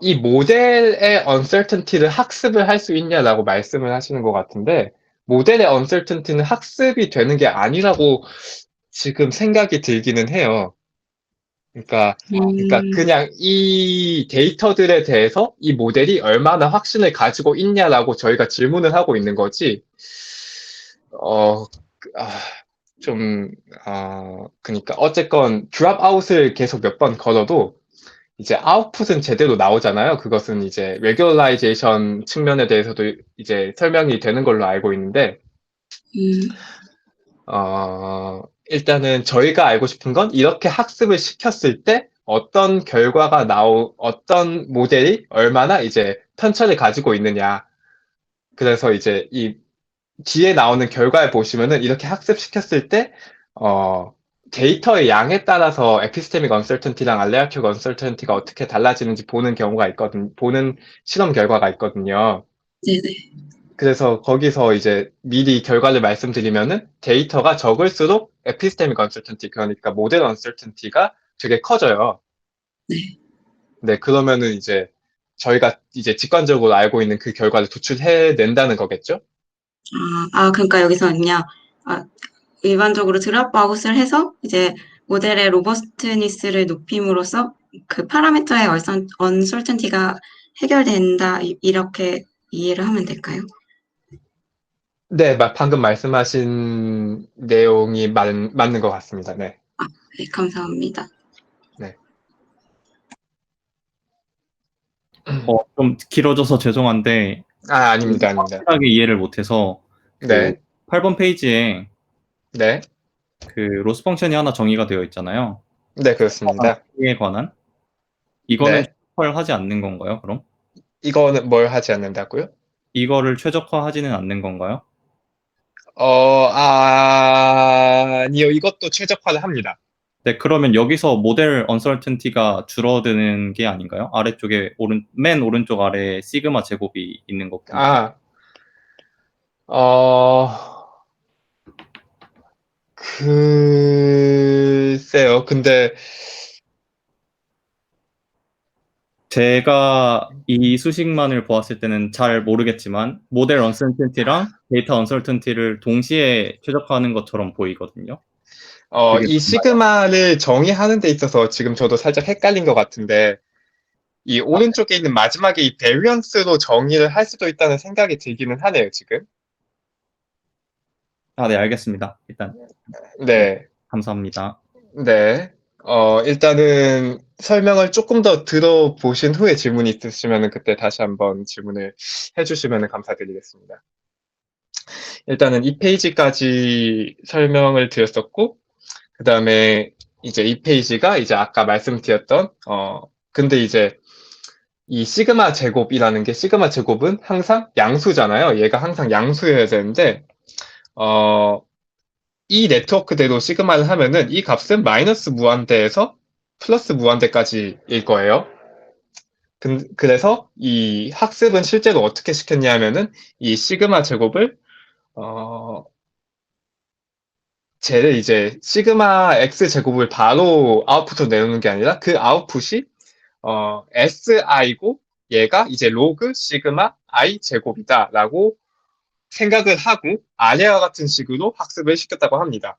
Speaker 1: 이 모델의 uncertainty를 학습을 할 수 있냐라고 말씀을 하시는 것 같은데, 모델의 uncertainty는 학습이 되는 게 아니라고 지금 생각이 들기는 해요. 그러니까
Speaker 3: 음,
Speaker 1: 그냥 이 데이터들에 대해서 이 모델이 얼마나 확신을 가지고 있냐라고 저희가 질문을 하고 있는 거지. 어, 아, 좀, 그러니까 어쨌건 드랍아웃을 계속 몇 번 걸어도 이제 아웃풋은 제대로 나오잖아요. 그것은 이제 레귤라이제이션 측면에 대해서도 이제 설명이 되는 걸로 알고 있는데,
Speaker 3: 음,
Speaker 1: 일단은 저희가 알고 싶은 건 이렇게 학습을 시켰을 때 어떤 모델이 얼마나 이제 편차를 가지고 있느냐. 그래서 이제 이 뒤에 나오는 결과를 보시면은 이렇게 학습시켰을 때, 어, 데이터의 양에 따라서 에피스테믹 언설턴티랑 알레아큐 언설턴티가 어떻게 달라지는지 보는 실험 결과가 있거든요.
Speaker 3: 네네.
Speaker 1: 그래서 거기서 이제 미리 결과를 말씀드리면은 데이터가 적을수록 에피스테믹 언설턴티, 그러니까 모델 언설턴티가 되게 커져요.
Speaker 3: 네.
Speaker 1: 네, 그러면은 이제 저희가 이제 직관적으로 알고 있는 그 결과를 도출해낸다는 거겠죠?
Speaker 3: 그러니까 여기서 그냥, 일반적으로 드랍아웃을 해서 이제 모델의 로버스트니스를 높임으로써 그 파라미터의 언설턴티가 해결된다, 이렇게 이해를 하면 될까요?
Speaker 1: 네, 방금 말씀하신 내용이 맞는 것 같습니다. 네.
Speaker 3: 네, 감사합니다.
Speaker 1: 네.
Speaker 2: 좀 길어져서 죄송한데
Speaker 1: 아닙니다. 아닙니다.
Speaker 2: 확실하게 이해를 못해서 그
Speaker 1: 네.
Speaker 2: 8번 페이지에
Speaker 1: 네.
Speaker 2: 그 로스 펑션이 하나 정의가 되어 있잖아요.
Speaker 1: 네, 그렇습니다.
Speaker 2: 에 관한 이거는
Speaker 1: 네.
Speaker 2: 최적화를 하지 않는 건가요? 그럼
Speaker 1: 이거는 뭘 하지 않는다고요?
Speaker 2: 이거를 최적화하지는 않는 건가요?
Speaker 1: 아니요. 이것도 최적화를 합니다.
Speaker 2: 네, 그러면 여기서 모델 언설튼티가 줄어드는 게 아닌가요? 아래쪽에 맨 오른쪽 아래에 시그마 제곱이 있는 거 보면.
Speaker 1: 아, 어, 글쎄요. 근데,
Speaker 2: 제가 이 수식만을 보았을 때는 잘 모르겠지만 모델 언설튼티랑 데이터 언설튼티를 동시에 최적화하는 것처럼 보이거든요. 그게
Speaker 1: 이
Speaker 2: 맞나요?
Speaker 1: 시그마를 정의하는 데 있어서 지금 저도 살짝 헷갈린 것 같은데, 이 오른쪽에 있는 마지막에 이 베리언스로 정의를 할 수도 있다는 생각이 들기는 하네요, 지금.
Speaker 2: 네, 알겠습니다. 일단 네,
Speaker 1: 네.
Speaker 2: 감사합니다.
Speaker 1: 네. 일단은 설명을 조금 더 들어보신 후에 질문이 있으시면 그때 다시 한번 질문을 해주시면 감사드리겠습니다. 일단은 이 페이지까지 설명을 드렸었고, 그 다음에 이제 이 페이지가 이제 아까 말씀드렸던, 근데 이제 이 시그마 제곱이라는 게 시그마 제곱은 항상 양수잖아요. 얘가 항상 양수여야 되는데, 이 네트워크대로 시그마를 하면은 이 값은 마이너스 무한대에서 플러스 무한대까지일 거예요. 그래서 이 학습은 실제로 어떻게 시켰냐면은 이 시그마 제곱을 쟤를 이제 시그마 x 제곱을 바로 아웃풋으로 내놓는 게 아니라 그 아웃풋이 si고 얘가 이제 로그 시그마 i 제곱이다라고 생각을 하고 아래와 같은 식으로 학습을 시켰다고 합니다.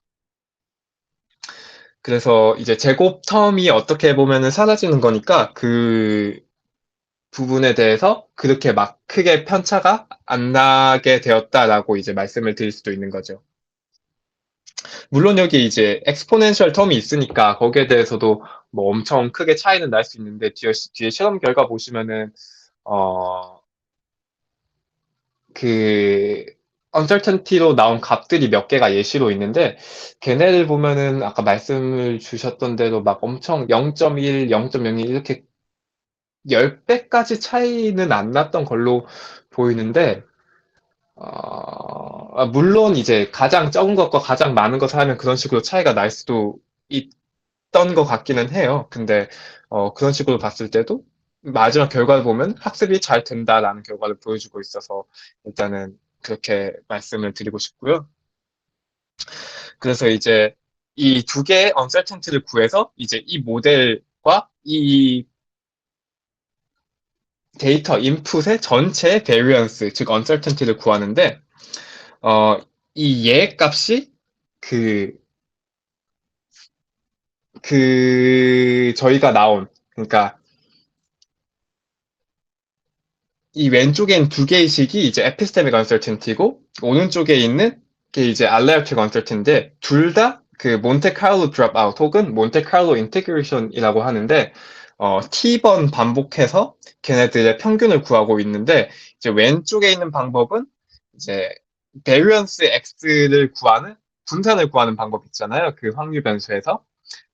Speaker 1: 그래서 이제 제곱 텀이 어떻게 보면은 사라지는 거니까 그 부분에 대해서 그렇게 막 크게 편차가 안 나게 되었다라고 이제 말씀을 드릴 수도 있는 거죠. 물론 여기 이제 엑스포넨셜 텀이 있으니까 거기에 대해서도 뭐 엄청 크게 차이는 날 수 있는데 뒤에 실험 결과 보시면은 그 uncertainty로 나온 값들이 몇 개가 예시로 있는데 걔네를 보면은 아까 말씀을 주셨던 대로 막 엄청 0.1, 0.01 이렇게 10배까지 차이는 안 났던 걸로 보이는데 물론 이제 가장 적은 것과 가장 많은 것을 하면 그런 식으로 차이가 날 수도 있던 것 같기는 해요. 근데 그런 식으로 봤을 때도 마지막 결과를 보면 학습이 잘 된다라는 결과를 보여주고 있어서 일단은 그렇게 말씀을 드리고 싶고요. 그래서 이제 이 두 개의 uncertainty를 구해서 이제 이 모델과 이 데이터 인풋의 전체 variance, 즉 uncertainty를 구하는데 이 얘 값이 저희가 나온, 그러니까 이 왼쪽엔 두 개의 식이 이제 에피스테믹 언설튼티고 오른쪽에 있는 게 이제 알레르틱 언설튼인데 둘 다 그 몬테카를로 드롭아웃 혹은 몬테카를로 인테그레이션이라고 하는데 t번 반복해서 걔네들의 평균을 구하고 있는데 이제 왼쪽에 있는 방법은 이제 베리언스 x를 구하는 분산을 구하는 방법 있잖아요. 그 확률 변수에서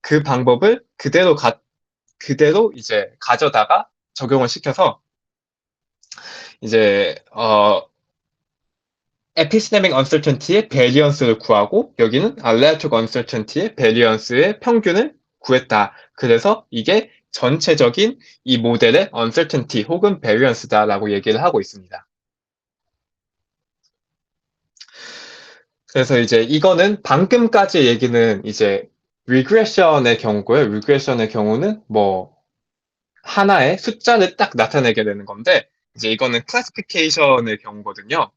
Speaker 1: 그 방법을 그대로 이제 가져다가 적용을 시켜서 이제 에피스테믹 언설턴티의 베리언스를 구하고 여기는 알레아토릭 언설턴티의 베리언스의 평균을 구했다. 그래서 이게 전체적인 이 모델의 언설턴티 혹은 베리언스다라고 얘기를 하고 있습니다. 그래서 이제 이거는 방금까지 얘기는 이제 리그레션의 경우고요. 리그레션의 경우는 뭐 하나의 숫자를 딱 나타내게 되는 건데 이제 이거는 클래시피케이션의 경우거든요.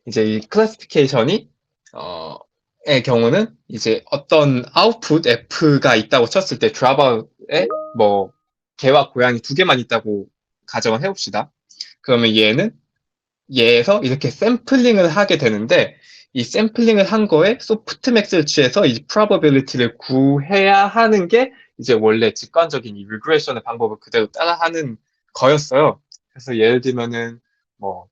Speaker 1: 이제 이 클래시피케이션이 의 경우는 이제 어떤 아웃풋 F가 있다고 쳤을 때 드랍아웃에 뭐 개와 고양이 두 개만 있다고 가정을 해봅시다. 그러면 얘에서 이렇게 샘플링을 하게 되는데 이 샘플링을 한 거에 소프트맥스를 취해서 이 probability를 구해야 하는 게 이제 원래 직관적인 이 리그레션의 방법을 그대로 따라하는 거였어요. 그래서 예를 들면은 뭐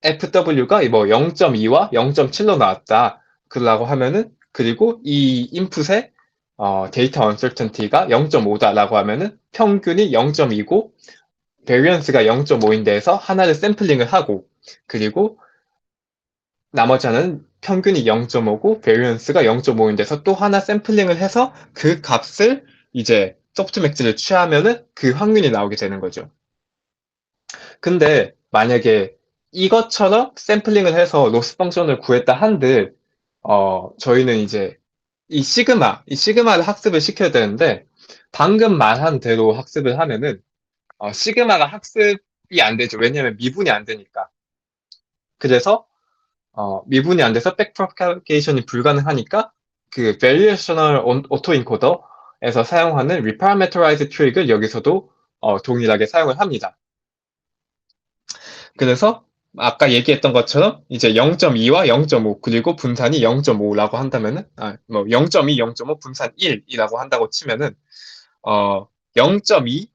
Speaker 1: FW가 뭐 0.2와 0.7로 나왔다. 그러고 하면은 그리고 이 인풋에 데이터 언설턴티가 0.5다라고 하면은 평균이 0.2고 베리언스가 0.5인데에서 하나를 샘플링을 하고 그리고 나머지 하나는 평균이 0.5고 베리언스가 0.5인데서 또 하나 샘플링을 해서 그 값을 이제 소프트맥스를 취하면은 그 확률이 나오게 되는 거죠. 근데 만약에 이것처럼 샘플링을 해서 로스 펑션을 구했다 한들 저희는 이제 이 시그마를 학습을 시켜야 되는데 방금 말한 대로 학습을 하면은 시그마가 학습이 안 되죠. 왜냐하면 미분이 안 되니까. 그래서 미분이 안 돼서 백프로파게이션이 불가능하니까 그 Variational Autoencoder에서 사용하는 Reparameterized 트릭을 여기서도 동일하게 사용을 합니다. 그래서 아까 얘기했던 것처럼 이제 0.2와 0.5 그리고 분산이 0.5라고 한다면은 뭐 0.2, 0.5 분산 1이라고 한다고 치면은 0.2,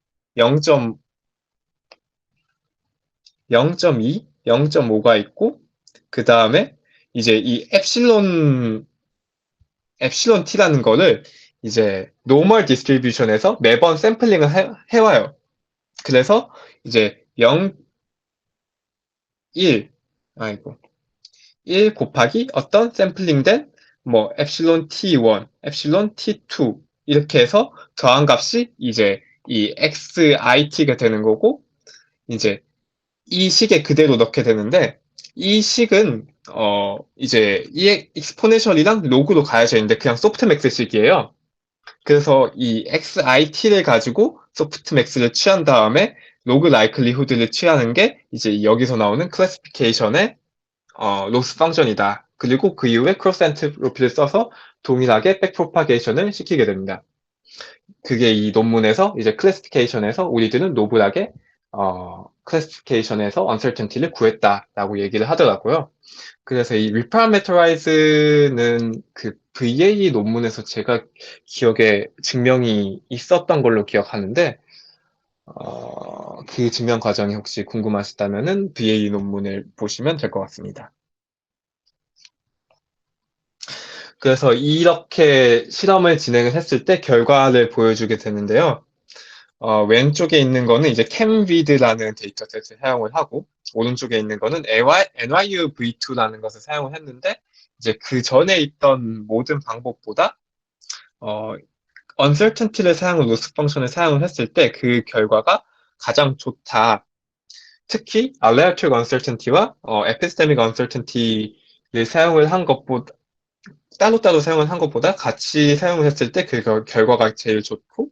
Speaker 1: 0.2, 0.5가 있고 그 다음에 이제 이 엡실론 t라는 거를 이제 노멀 디스트리뷰션에서 매번 샘플링을 해와요. 그래서 이제 0, 1, 1 곱하기 어떤 샘플링된 뭐 엡실론 t1, 엡실론 t2 이렇게 해서 더한 값이 이제 이 xit가 되는 거고 이제 이 식에 그대로 넣게 되는데 이 식은 이제 이 익스포네셜이랑 로그로 가야져 있는데 그냥 소프트맥스 식이에요. 그래서 이 xit를 가지고 소프트맥스를 취한 다음에 로그 라이클리후드를 취하는 게 이제 여기서 나오는 클래시피케이션의 로스 펑션이다. 그리고 그 이후에 크로스 엔트로피를 써서 동일하게 백프로파게이션을 시키게 됩니다. 그게 이 논문에서 이제 클래시피케이션에서 우리들은 노블하게 클래시피케이션에서 uncertainty를 구했다라고 얘기를 하더라고요. 그래서 이 reparameterize는 그 VAE 논문에서 제가 기억에 증명이 있었던 걸로 기억하는데 그 증명 과정이 혹시 궁금하시다면은 VAE 논문을 보시면 될 것 같습니다. 그래서 이렇게 실험을 진행을 했을 때 결과를 보여주게 되는데요. 왼쪽에 있는 거는 이제 ChemVid라는 데이터셋을 사용을 하고 오른쪽에 있는 거는 NYU V2라는 것을 사용을 했는데 이제 그 전에 있던 모든 방법보다 uncertainty를 사용한 로스 펑션을 사용을 했을 때 그 결과가 가장 좋다. 특히 aleatoric uncertainty와 epistemic uncertainty를 사용을 한 것보다 따로따로 사용을 한 것보다 같이 사용을 했을 때 그 결과가 제일 좋고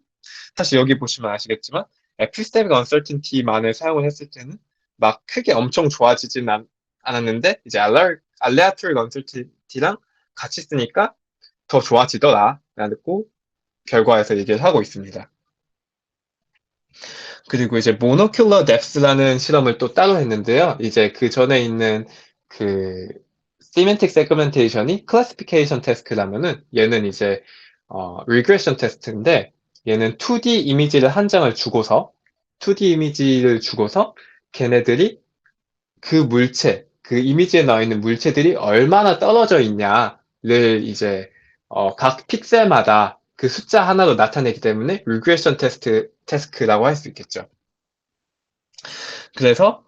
Speaker 1: 사실 여기 보시면 아시겠지만 에피스테믹 언설틴티만을 사용을 했을 때는 막 크게 엄청 좋아지진 않았는데 이제 알레아토릭 언설틴티랑 같이 쓰니까 더 좋아지더라 라고 결과에서 얘기를 하고 있습니다. 그리고 이제 모노큘러 뎁스라는 실험을 또 따로 했는데요. 이제 그 전에 있는 그 semantic segmentation이 classification task라면은 얘는 이제 regression test인데 얘는 2D 이미지를 한 장을 주고서 2D 이미지를 주고서 걔네들이 그 물체, 그 이미지에 나와 있는 물체들이 얼마나 떨어져 있냐를 이제 각 픽셀마다 그 숫자 하나로 나타내기 때문에 regression task라고 할 수 있겠죠. 그래서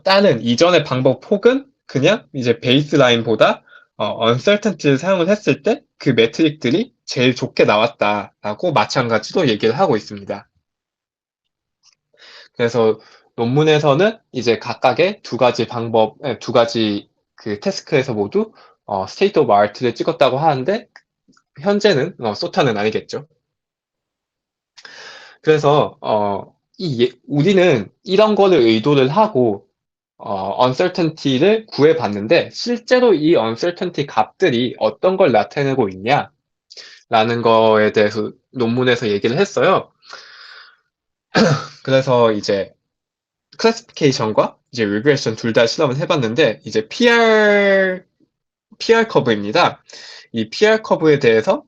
Speaker 1: 다른 이전의 방법 혹은 그냥 이제 베이스라인보다 uncertainty를 사용을 했을 때 그 매트릭들이 제일 좋게 나왔다라고 마찬가지로 얘기를 하고 있습니다. 그래서 논문에서는 이제 각각의 두 가지 그 태스크에서 모두 state of art를 찍었다고 하는데 현재는 소타는 아니겠죠. 그래서 우리는 이런 거를 의도를 하고 uncertainty를 구해봤는데 실제로 이 uncertainty 값들이 어떤 걸 나타내고 있냐라는 거에 대해서 논문에서 얘기를 했어요. 그래서 이제 클래시피케이션과 이제 리그레션 둘 다 실험을 해봤는데 이제 PR 커브입니다. 이 PR 커브에 대해서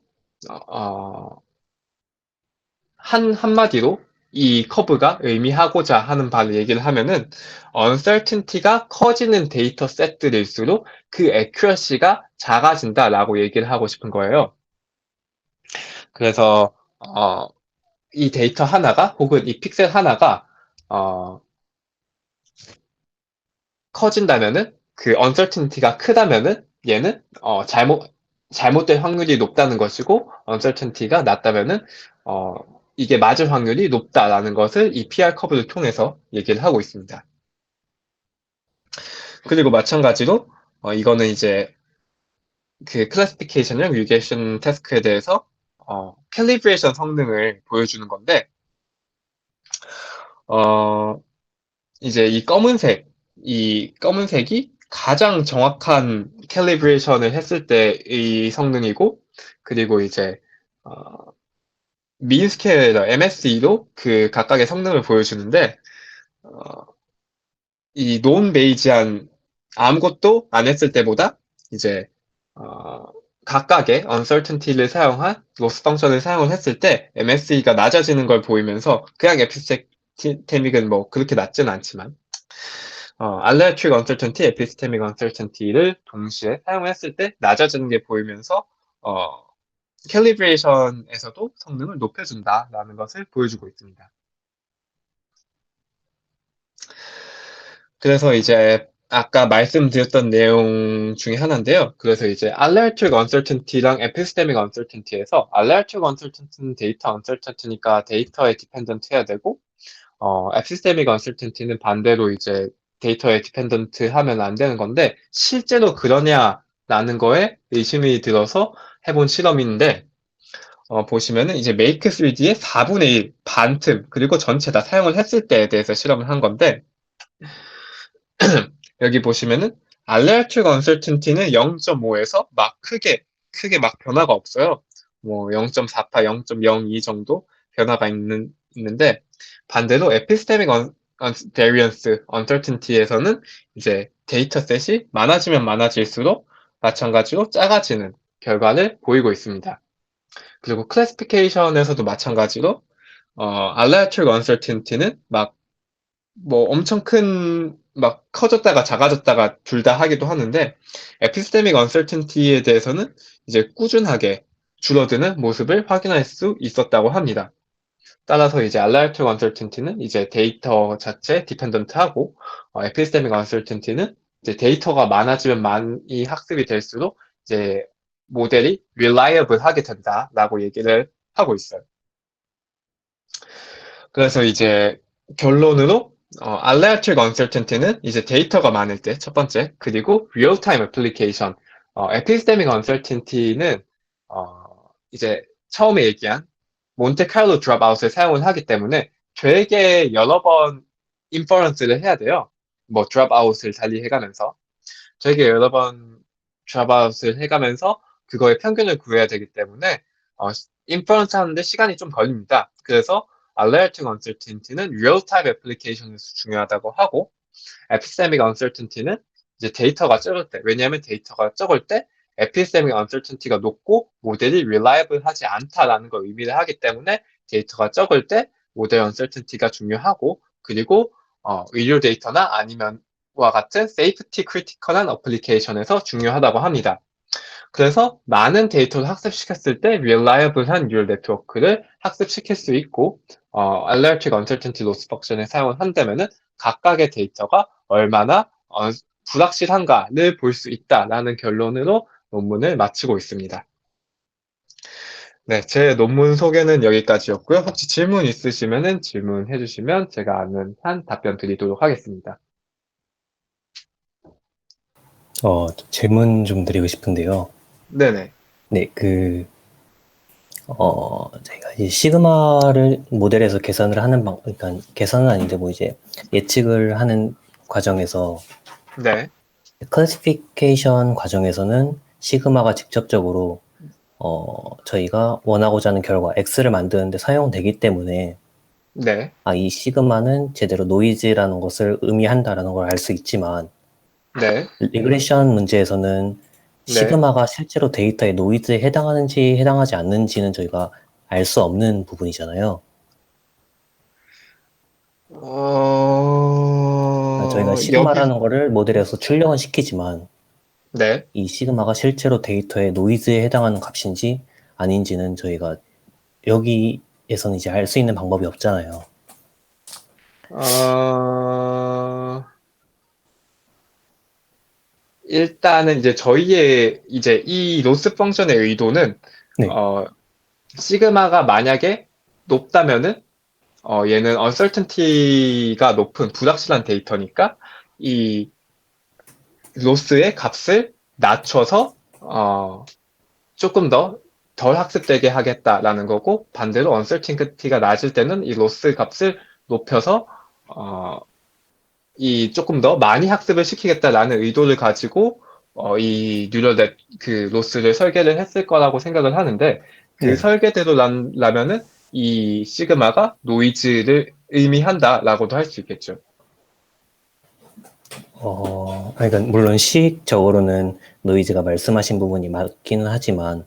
Speaker 1: 한마디로 이 커브가 의미하고자 하는 바를 얘기를 하면은 uncertainty가 커지는 데이터 셋들일수록 그 accuracy가 작아진다라고 얘기를 하고 싶은 거예요. 그래서 이 데이터 하나가 혹은 이 픽셀 하나가 커진다면은 그 uncertainty가 크다면은 얘는 잘못될 확률이 높다는 것이고 uncertainty가 낮다면은 이게 맞을 확률이 높다라는 것을 이 PR 커브를 통해서 얘기를 하고 있습니다. 그리고 마찬가지로 이거는 이제 그 클래시피케이션이랑 리그레션 태스크에 대해서 캘리브레이션 성능을 보여주는 건데 이제 이 검은색이 가장 정확한 캘리브레이션을 했을 때의 성능이고 그리고 이제 민 스케일러 MSE도 그 각각의 성능을 보여주는데 이 논 베이지한 아무것도 안 했을 때보다 이제 각각의 uncertainty를 사용한 로스 펑션을 사용을 했을 때 MSE가 낮아지는 걸 보이면서 그냥 에피스테믹은 뭐 그렇게 낮지는 않지만 알레트릭 uncertainty, 에피스테믹 uncertainty를 동시에 사용했을 때 낮아지는 게 보이면서 캘리브레이션에서도 성능을 높여준다라는 것을 보여주고 있습니다. 그래서 이제 아까 말씀드렸던 내용 중에 하나인데요. 그래서 이제 알레트릭 uncertainty랑 에피스테믹 uncertainty에서 알레트릭 uncertainty는 데이터 uncertainty니까 데이터에 디펜던트 해야 되고 에피스테믹 uncertainty는 반대로 이제 데이터에 디펜던트 하면 안 되는 건데 실제로 그러냐라는 거에 의심이 들어서 해본 실험인데 보시면은 이제 make 3D의 4분의 1 반틈 그리고 전체 다 사용을 했을 때에 대해서 실험을 한 건데 여기 보시면은 알레트릭 uncertainty는 0.5에서 막 크게 막 변화가 없어요. 뭐 0.48, 0.02 정도 변화가 있는데 반대로 에피스테믹 variance uncertainty에서는 이제 데이터셋이 많아지면 많아질수록 마찬가지로 작아지는 결과를 보이고 있습니다. 그리고 클래시피케이션에서도 마찬가지로 알레트릭 uncertainty는 막 뭐 엄청 막 커졌다가 작아졌다가 둘 다 하기도 하는데 에피스테믹 uncertainty에 대해서는 이제 꾸준하게 줄어드는 모습을 확인할 수 있었다고 합니다. 따라서 이제 알레트릭 uncertainty는 이제 데이터 자체 디펜던트하고 에피스테믹 uncertainty는 이제 데이터가 많아지면 많이 학습이 될수록 이제 모델이 reliable하게 된다라고 얘기를 하고 있어요. 그래서 이제 결론으로 알레트릭 uncertainty는 이제 데이터가 많을 때 첫 번째 그리고 real-time application 에피스테믹 uncertainty는 이제 처음에 얘기한 몬테칼로 드롭아웃을 사용을 하기 때문에 되게 여러 번 인퍼런스를 해야 돼요. 뭐 드롭아웃을 달리해가면서 되게 여러 번 드롭아웃을 해가면서 그거의 평균을 구해야 되기 때문에 인퍼런스 하는데 시간이 좀 걸립니다. 그래서 알레르팅 언설틴티는 리얼타임 애플리케이션에서 중요하다고 하고 에피스테믹 언설틴티는 이제 데이터가 적을 때 왜냐하면 데이터가 적을 때 에피스테믹 언설틴티가 높고 모델이 reliable하지 않다라는 걸 의미를 하기 때문에 데이터가 적을 때 모델 언설틴티가 중요하고 그리고 의료 데이터나 아니면 와 같은 safety critical한 어플리케이션에서 중요하다고 합니다. 그래서 많은 데이터를 학습시켰을 때 reliable한 뉴럴 네트워크를 학습시킬 수 있고 algebraic uncertainty loss function을 사용을 한다면은 각각의 데이터가 얼마나 불확실한가를 볼 수 있다라는 결론으로 논문을 마치고 있습니다. 네, 제 논문 소개는 여기까지였고요. 혹시 질문 있으시면은 질문해 주시면 제가 아는 한 답변 드리도록 하겠습니다.
Speaker 4: 질문 좀 드리고 싶은데요.
Speaker 1: 네네.
Speaker 4: 네, 저희가 이 시그마를 모델에서 계산을 하는 그러니까 계산은 아닌데 뭐 이제 예측을 하는 과정에서
Speaker 1: 네.
Speaker 4: 클래시피케이션 과정에서는 시그마가 직접적으로 저희가 원하고자 하는 결과 X를 만드는데 사용되기 때문에
Speaker 1: 네.
Speaker 4: 이 시그마는 제대로 노이즈라는 것을 의미한다라는 걸 알 수 있지만
Speaker 1: 네.
Speaker 4: 리그레션 문제에서는
Speaker 1: 네.
Speaker 4: 시그마가 실제로 데이터의 노이즈에 해당하는지 해당하지 않는지는 저희가 알 수 없는 부분이잖아요. 저희가 시그마라는 거를 모델에서 출력은 시키지만
Speaker 1: 네.
Speaker 4: 이 시그마가 실제로 데이터의 노이즈에 해당하는 값인지 아닌지는 저희가 여기에서는 이제 알 수 있는 방법이 없잖아요.
Speaker 1: 일단은 이제 저희의 이제 이 로스 펑션의 의도는
Speaker 4: 네.
Speaker 1: 시그마가 만약에 높다면은 얘는 uncertainty가 높은 불확실한 데이터니까 이 로스의 값을 낮춰서 조금 더 덜 학습되게 하겠다라는 거고, 반대로 uncertainty가 낮을 때는 이 로스 값을 높여서 이 조금 더 많이 학습을 시키겠다라는 의도를 가지고 이 뉴럴 그 로스를 설계를 했을 거라고 생각을 하는데, 그
Speaker 4: 네.
Speaker 1: 설계대로라면은 이 시그마가 노이즈를 의미한다라고도 할 수 있겠죠.
Speaker 4: 그러니까 물론 시익적으로는 노이즈가 말씀하신 부분이 맞기는 하지만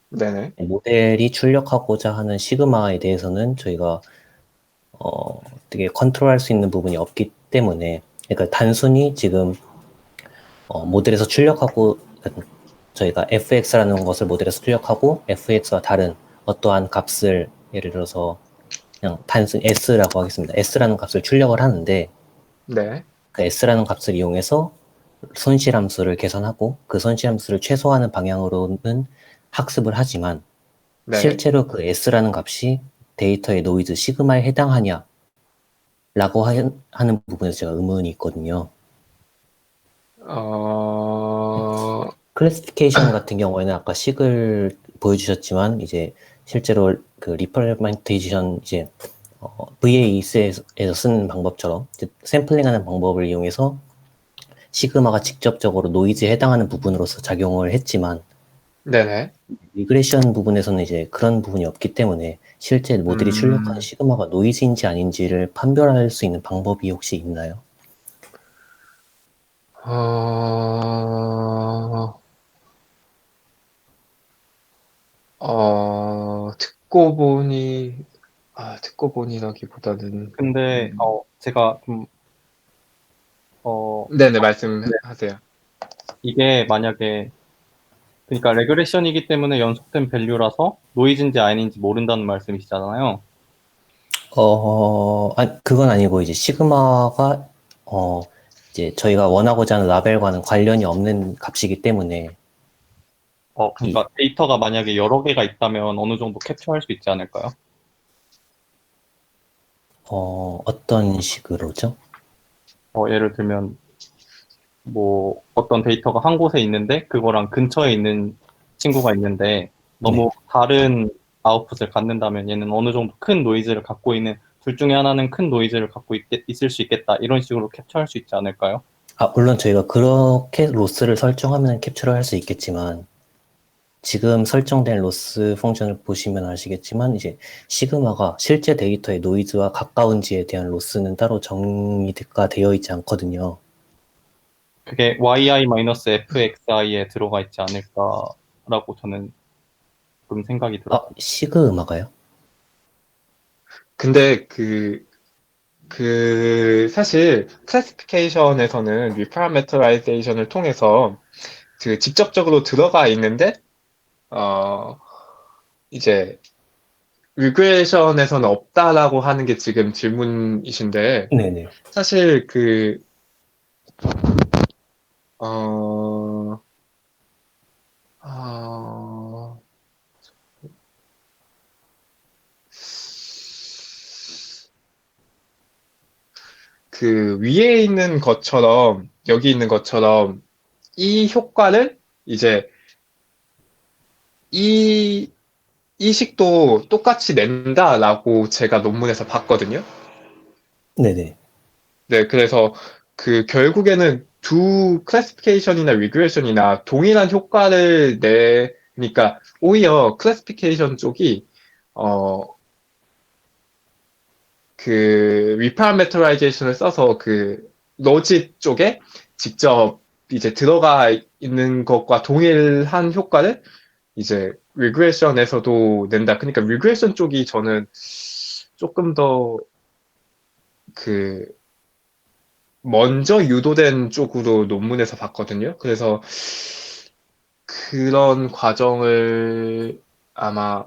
Speaker 1: 네네.
Speaker 4: 모델이 출력하고자 하는 시그마에 대해서는 저희가 되게 컨트롤할 수 있는 부분이 없기 때문에, 그러니까 단순히 지금 모델에서 출력하고, 저희가 fx라는 것을 모델에서 출력하고 fx와 다른 어떠한 값을 예를 들어서 그냥 단순히 s라고 하겠습니다. s라는 값을 출력을 하는데
Speaker 1: 네.
Speaker 4: 그 s라는 값을 이용해서 손실함수를 계산하고 그 손실함수를 최소화하는 방향으로는 학습을 하지만
Speaker 1: 네.
Speaker 4: 실제로 그 s라는 값이 데이터의 노이즈 시그마에 해당하냐 라고 하는 부분에서 제가 의문이 있거든요. 클래시피케이션 같은 경우에는 아까 식을 보여주셨지만 이제 실제로 그 리퍼레멘테이션 이제 VA에서 쓰는 방법처럼 샘플링하는 방법을 이용해서 시그마가 직접적으로 노이즈에 해당하는 부분으로서 작용을 했지만
Speaker 1: 네네.
Speaker 4: 리그레션 부분에서는 이제 그런 부분이 없기 때문에 실제 모델이 출력한 시그마가 노이즈인지 아닌지를 판별할 수 있는 방법이 혹시 있나요?
Speaker 1: 듣고 보니라기보다는.
Speaker 2: 근데 제가 좀
Speaker 1: 네네, 말씀하세요.
Speaker 2: 이게 만약에 그러니까 레그레션이기 때문에 연속된 밸류라서 노이즈인지 아닌지 모른다는 말씀이시잖아요.
Speaker 4: 그건 아니고 이제 시그마가 이제 저희가 원하고자 하는 라벨과는 관련이 없는 값이기 때문에
Speaker 2: 그러니까 데이터가 만약에 여러 개가 있다면 어느 정도 캡처할 수 있지 않을까요?
Speaker 4: 어떤 식으로죠?
Speaker 2: 예를 들면 뭐 어떤 데이터가 한 곳에 있는데 그거랑 근처에 있는 친구가 있는데 너무 다른 아웃풋을 갖는다면 얘는 어느 정도 큰 노이즈를 갖고 있는 둘 중에 하나는 큰 노이즈를 갖고 있을 수 있겠다 이런 식으로 캡처할 수 있지 않을까요?
Speaker 4: 물론 저희가 그렇게 로스를 설정하면 캡처를 할 수 있겠지만 지금 설정된 로스 펑션을 보시면 아시겠지만 이제 시그마가 실제 데이터의 노이즈와 가까운지에 대한 로스는 따로 정의가 되어 있지 않거든요.
Speaker 2: 그게 yi-fxi에 들어가 있지 않을까라고 저는 좀 생각이 들어요.
Speaker 4: 시그마가요?
Speaker 1: 근데 사실 클래시피케이션에서는 리파라메터라이제이션을 통해서 직접적으로 들어가 있는데 이제 리그레션에서는 없다라고 하는 게 지금 질문이신데,
Speaker 4: 네네.
Speaker 1: 사실 어, 어, 그 위에 있는 것처럼, 여기 있는 것처럼 이 효과를 이제 이, 이 식도 똑같이 낸다라고 제가 논문에서 봤거든요.
Speaker 4: 네네.
Speaker 1: 네, 그래서 그 결국에는 두 클래시피케이션이나 리그레션이나 동일한 효과를 내니까 오히려 클래시피케이션 쪽이 어, 그 리파라메터라이제이션을 써서 그 로직 쪽에 직접 이제 들어가 있는 것과 동일한 효과를 이제 리그레션에서도 낸다. 그러니까 리그레션 쪽이 저는 조금 더 그 먼저 유도된 쪽으로 논문에서 봤거든요. 그래서 그런 과정을 아마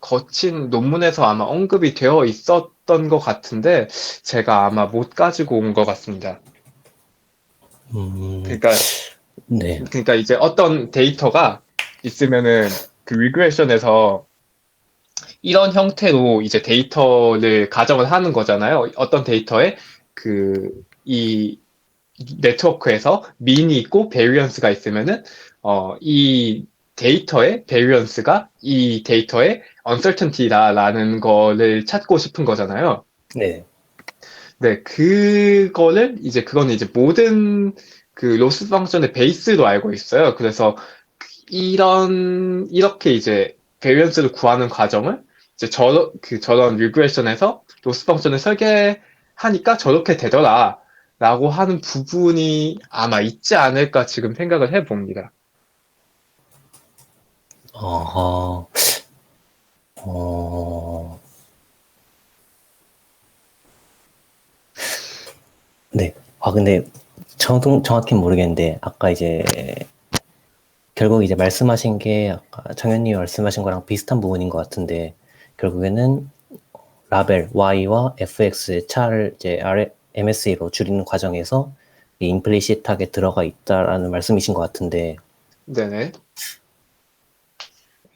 Speaker 1: 거친 논문에서 아마 언급이 되어 있었던 것 같은데 제가 아마 못 가지고 온 것 같습니다.
Speaker 4: 음,
Speaker 1: 그러니까
Speaker 4: 네.
Speaker 1: 그러니까 이제 어떤 데이터가 있으면은 그 리그레션에서 이런 형태로 이제 데이터를 가정을 하는 거잖아요. 어떤 데이터에 그 이 네트워크에서 민이 있고 베리언스가 있으면은 이 데이터의 베리언스가 이 데이터의 uncertainty다라는 거를 찾고 싶은 거잖아요.
Speaker 4: 네.
Speaker 1: 네, 그거를 이제 그거는 이제 모든 그 로스 펑션의 베이스로 알고 있어요. 그래서 이렇게 이제 베리언스를 구하는 과정을 이제 저런 리그레션에서 로스 펑션을 설계하니까 저렇게 되더라. 라고 하는 부분이 아마 있지 않을까 지금 생각을 해봅니다.
Speaker 4: 어허, 어, 네. 아, 근데 저도 정확히 모르겠는데, 아까 이제, 결국 이제 말씀하신 게, 아까 정현님이 말씀하신 거랑 비슷한 부분인 것 같은데, 결국에는 라벨 Y와 FX의 차를 이제 MSA로 줄이는 과정에서 임플리시트하게 들어가 있다라는 말씀이신 것 같은데,
Speaker 1: 네네.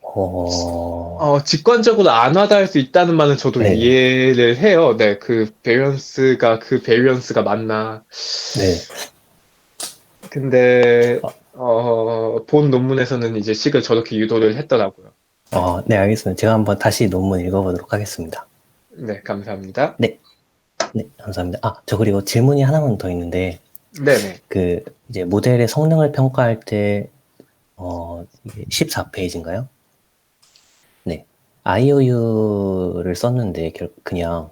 Speaker 4: 어,
Speaker 1: 직관적으로 안 와닿을 수 있다는 말은 저도
Speaker 4: 네,
Speaker 1: 이해를 해요. 네, 그 베리언스가 맞나.
Speaker 4: 네.
Speaker 1: 근데,
Speaker 4: 아,
Speaker 1: 본 논문에서는 이제 식을 저렇게 유도를 했더라고요.
Speaker 4: 네, 알겠습니다. 제가 한번 다시 논문 읽어보도록 하겠습니다.
Speaker 1: 네, 감사합니다.
Speaker 4: 네, 네, 감사합니다. 아, 저 그리고 질문이 하나만 더 있는데,
Speaker 1: 네네.
Speaker 4: 이제 모델의 성능을 평가할 때, 이게 14페이지인가요? 네. IOU를 썼는데, 그냥,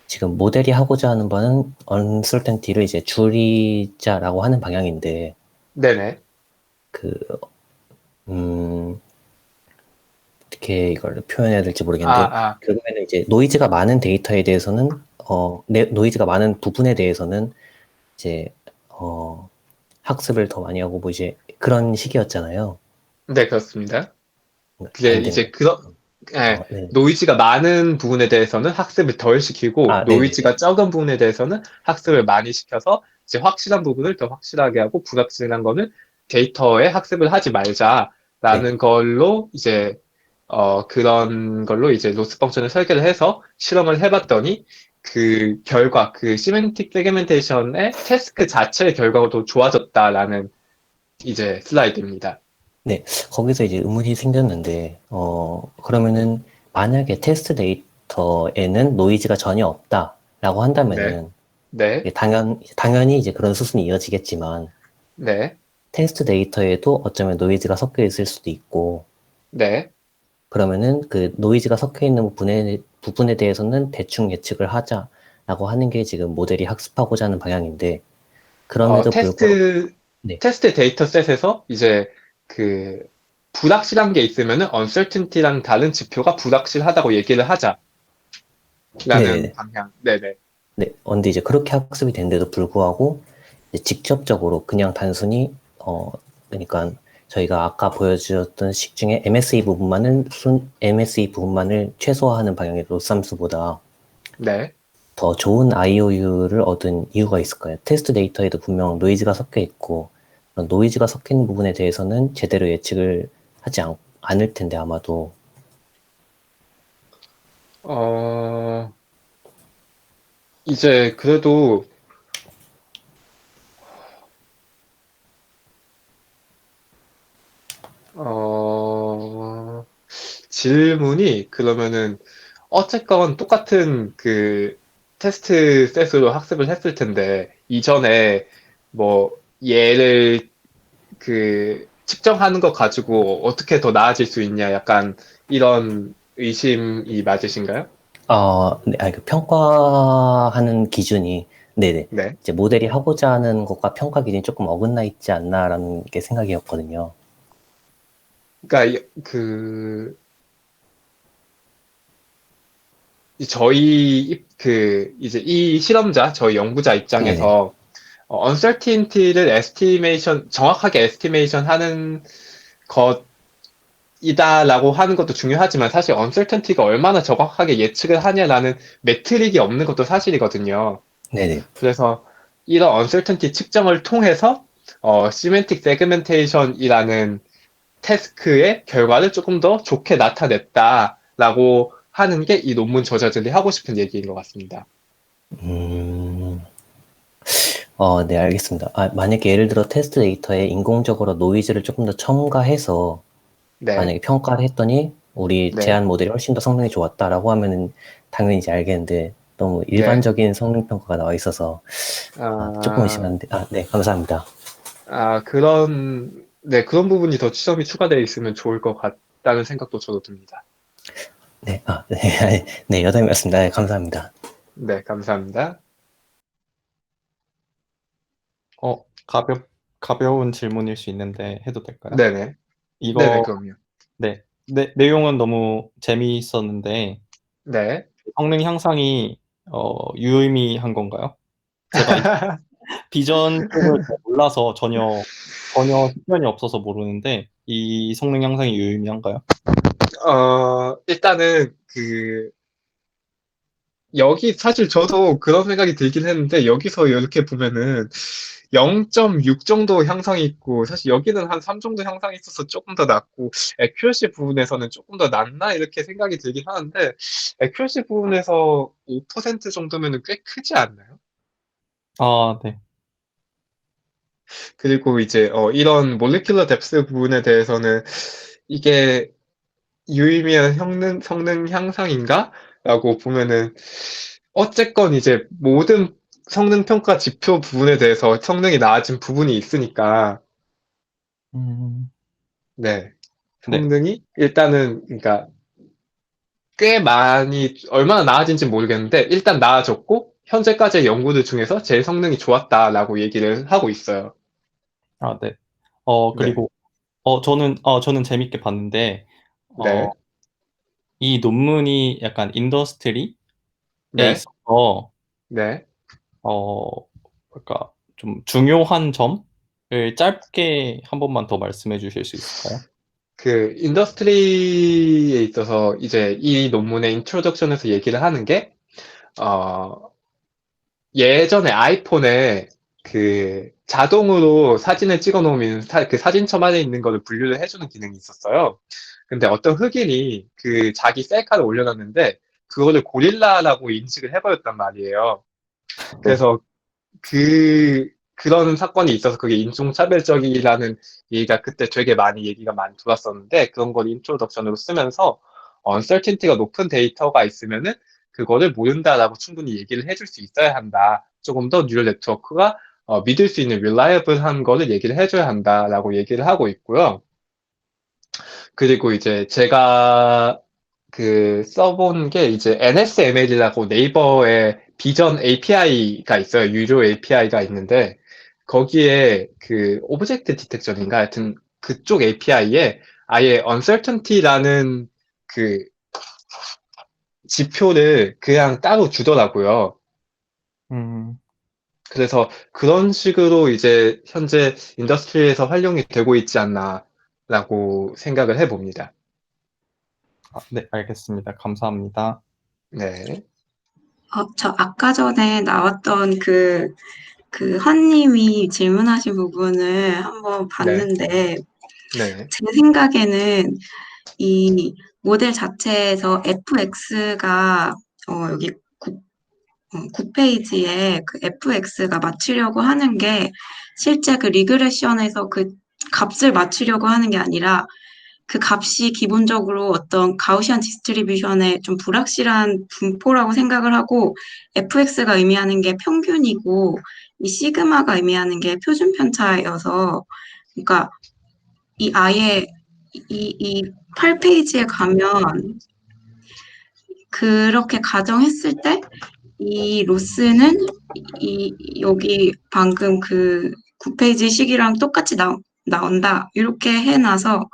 Speaker 4: 지금 모델이 하고자 하는 바는 uncertainty를 이제 줄이자라고 하는 방향인데,
Speaker 1: 네네.
Speaker 4: 그, 음, 어떻게 이걸 표현해야 될지
Speaker 1: 아,
Speaker 4: 모르겠는데,
Speaker 1: 아,
Speaker 4: 결국에는 이제 노이즈가 많은 데이터에 대해서는, 노이즈가 많은 부분에 대해서는 이제, 학습을 더 많이 하고 뭐 이제 그런 식이었잖아요.
Speaker 1: 네, 그렇습니다. 그게
Speaker 4: 아닌데,
Speaker 1: 이제 예,
Speaker 4: 네.
Speaker 1: 노이즈가 많은 부분에 대해서는 학습을 덜 시키고,
Speaker 4: 아, 네네네.
Speaker 1: 노이즈가 적은 부분에 대해서는 학습을 많이 시켜서, 이제 확실한 부분을 더 확실하게 하고, 불확실한 거는 데이터에 학습을 하지
Speaker 4: 네.
Speaker 1: 말자라는 걸로, 이제, 그런 걸로 이제 로스 펑션을 설계를 해서 실험을 해봤더니, 그 결과, 그 시멘틱 세그멘테이션의 태스크 자체의 결과도 좋아졌다라는 이제 슬라이드입니다.
Speaker 4: 네. 거기서 이제 의문이 생겼는데, 그러면은 만약에 테스트 데이터에는 노이즈가 전혀 없다라고
Speaker 1: 네,
Speaker 4: 한다면은,
Speaker 1: 네,
Speaker 4: 당연히 이제 그런 수순이 이어지겠지만,
Speaker 1: 네,
Speaker 4: 테스트 데이터에도 어쩌면 노이즈가 섞여 있을 수도 있고,
Speaker 1: 네.
Speaker 4: 그러면은 그 노이즈가 섞여 있는 부분에 대해서는 대충 예측을 하자라고 하는 게 지금 모델이 학습하고자 하는 방향인데, 그럼에도 불구하고, 네.
Speaker 1: 테스트 데이터셋에서 이제 그 불확실한 게 있으면은 uncertainty랑 다른 지표가 불확실하다고 얘기를 하자라는
Speaker 4: 네네네.
Speaker 1: 방향. 네네.
Speaker 4: 네. 근데 이제 그렇게 학습이 된데도 불구하고, 이제 직접적으로 그냥 단순히, 그러니까 저희가 아까 보여주었던 식 중에 MSE 부분만을 최소화하는 방향의 로스함수보다
Speaker 1: 네.
Speaker 4: 더 좋은 IOU를 얻은 이유가 있을까요? 테스트 데이터에도 분명 노이즈가 섞여 있고, 그런 노이즈가 섞여 있는 부분에 대해서는 제대로 예측을 하지 않을 텐데, 아마도.
Speaker 1: 이제 그래도 질문이 그러면은 어쨌건 똑같은 그 테스트 셋으로 학습을 했을 텐데 이전에 뭐 얘를 그 측정하는 거 가지고 어떻게 더 나아질 수 있냐 약간 이런 의심이 맞으신가요?
Speaker 4: 네, 그 평가하는 기준이, 네네.
Speaker 1: 네.
Speaker 4: 이제 모델이 하고자 하는 것과 평가 기준이 조금 어긋나 있지 않나라는 게 생각이었거든요.
Speaker 1: 그러니까 저희 이제 이 실험자 저희 연구자
Speaker 4: 네네.
Speaker 1: 입장에서 uncertainty를 정확하게 estimation 하는 것이다라고 하는 것도 중요하지만 사실 uncertainty가 얼마나 정확하게 예측을 하냐라는 매트릭이 없는 것도 사실이거든요.
Speaker 4: 네네.
Speaker 1: 그래서 이런 uncertainty 측정을 통해서 semantic segmentation이라는 태스크의 결과를 조금 더 좋게 나타냈다라고 하는 게 이 논문 저자들이 하고 싶은 얘기인 것 같습니다.
Speaker 4: 네, 알겠습니다. 만약에 예를 들어 테스트 데이터에 인공적으로 노이즈를 조금 더 첨가해서
Speaker 1: 네,
Speaker 4: 만약에 평가를 했더니 우리
Speaker 1: 네,
Speaker 4: 제안 모델이 훨씬 더 성능이 좋았다라고 하면은 당연히 이제 알겠는데 너무
Speaker 1: 네.
Speaker 4: 일반적인 성능 평가가 나와 있어서 조금 의심하는데 네, 감사합니다.
Speaker 1: 그런 부분이 더 지점이 추가되어 있으면 좋을 것 같다는 생각도 저도 듭니다.
Speaker 4: 네, 네, 네, 여담이었습니다. 네, 감사합니다.
Speaker 1: 네, 감사합니다.
Speaker 2: 가벼운 질문일 수 있는데 해도 될까요?
Speaker 1: 네네. 네네,
Speaker 2: 이거,
Speaker 1: 그럼요.
Speaker 2: 네. 내용은 너무 재미있었는데,
Speaker 1: 네.
Speaker 2: 성능 향상이, 유의미한 건가요? 제가 이 비전 쪽을 잘 몰라서 전혀 식견이 없어서 모르는데, 이 성능 향상이 유의미한가요?
Speaker 1: 일단은 여기 사실 저도 그런 생각이 들긴 했는데 여기서 이렇게 보면은 0.6 정도 향상이 있고 사실 여기는 한 3 정도 향상이 있어서 조금 더 낫고 accuracy 부분에서는 조금 더 낫나 이렇게 생각이 들긴 하는데 accuracy 부분에서 5% 정도면은 꽤 크지 않나요?
Speaker 2: 네.
Speaker 1: 그리고 이제 이런 molecular depth 부분에 대해서는 이게 유의미한 성능 향상인가? 라고 보면은 어쨌건 이제 모든 성능 평가 지표 부분에 대해서 성능이 나아진 부분이 있으니까 네.
Speaker 2: 네.
Speaker 1: 성능이 일단은 그러니까 꽤 많이 얼마나 나아진지 모르겠는데 일단 나아졌고 현재까지의 연구들 중에서 제일 성능이 좋았다라고 얘기를 하고 있어요.
Speaker 2: 네.
Speaker 1: 네.
Speaker 2: 그리고, 저는 재밌게 봤는데, 어,
Speaker 1: 네.
Speaker 2: 이 논문이 약간 인더스트리에
Speaker 1: 네.
Speaker 2: 있어서,
Speaker 1: 네.
Speaker 2: 어, 그러니까 좀 중요한 점을 짧게 한 번만 더 말씀해 주실 수 있을까요?
Speaker 1: 인더스트리에 있어서 이제 이 논문의 인트로덕션에서 얘기를 하는 게 어, 예전에 아이폰에 자동으로 사진을 찍어 놓으면 그 사진첩 안에 있는 거를 분류를 해주는 기능이 있었어요. 근데 어떤 흑인이 자기 셀카를 올려놨는데 그거를 고릴라라고 인식을 해버렸단 말이에요.
Speaker 2: 네.
Speaker 1: 그래서 그런 사건이 있어서 그게 인종차별적이라는 얘기가 그때 되게 얘기가 많이 돌았었는데 그런 걸 인트로덕션으로 쓰면서 uncertainty가 높은 데이터가 있으면은 그거를 모른다라고 충분히 얘기를 해줄 수 있어야 한다. 조금 더 뉴럴 네트워크가 믿을 수 있는 reliable한 거를 얘기를 해줘야 한다라고 얘기를 하고 있고요. 그리고 이제 제가 써본 게 이제 NSML이라고 네이버에 비전 API가 있어요. 유료 API가 있는데 거기에 오브젝트 디텍션인가 하여튼 그쪽 API에 아예 uncertainty라는 그 지표를 그냥 따로 주더라고요.
Speaker 2: 음,
Speaker 1: 그래서 그런 식으로 이제 현재 인더스트리에서 활용이 되고 있지 않나라고 생각을 해봅니다.
Speaker 2: 네, 알겠습니다. 감사합니다.
Speaker 1: 네.
Speaker 3: 저 아까 전에 나왔던 헌님이 질문하신 부분을 한번
Speaker 1: 네,
Speaker 3: 봤는데,
Speaker 1: 네,
Speaker 3: 제 생각에는 이 모델 자체에서 fx가, 여기 9페이지에 그 fx가 맞추려고 하는 게 실제 그 리그레션에서 그 값을 맞추려고 하는 게 아니라 그 값이 기본적으로 어떤 가우시안 디스트리뷰션의 좀 불확실한 분포라고 생각을 하고 fx가 의미하는 게 평균이고 이 시그마가 의미하는 게 표준 편차여서 그러니까 이 아예 이 8페이지에 가면 그렇게 가정했을 때 이 로스는 여기 방금 그 9페이지 식이랑 똑같이 나온다. 이렇게 해놔서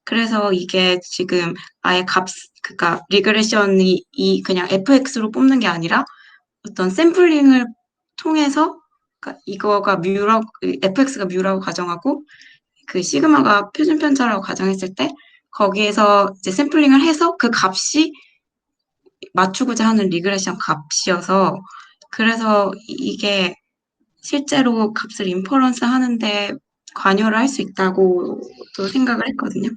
Speaker 3: 그래서 이게 지금 아예 그러니까 리그레션이 그냥 fx로 뽑는 게 아니라 어떤 샘플링을 통해서 그러니까 이거가 fx가 뮤라고 가정하고 그 시그마가 표준 편차라고 가정했을 때 거기에서 이제 샘플링을 해서 그 값이 맞추고자 하는 리그레션 값이어서 그래서 이게 실제로 값을 인퍼런스 하는데 관여를 할 수 있다고 또 생각을 했거든요.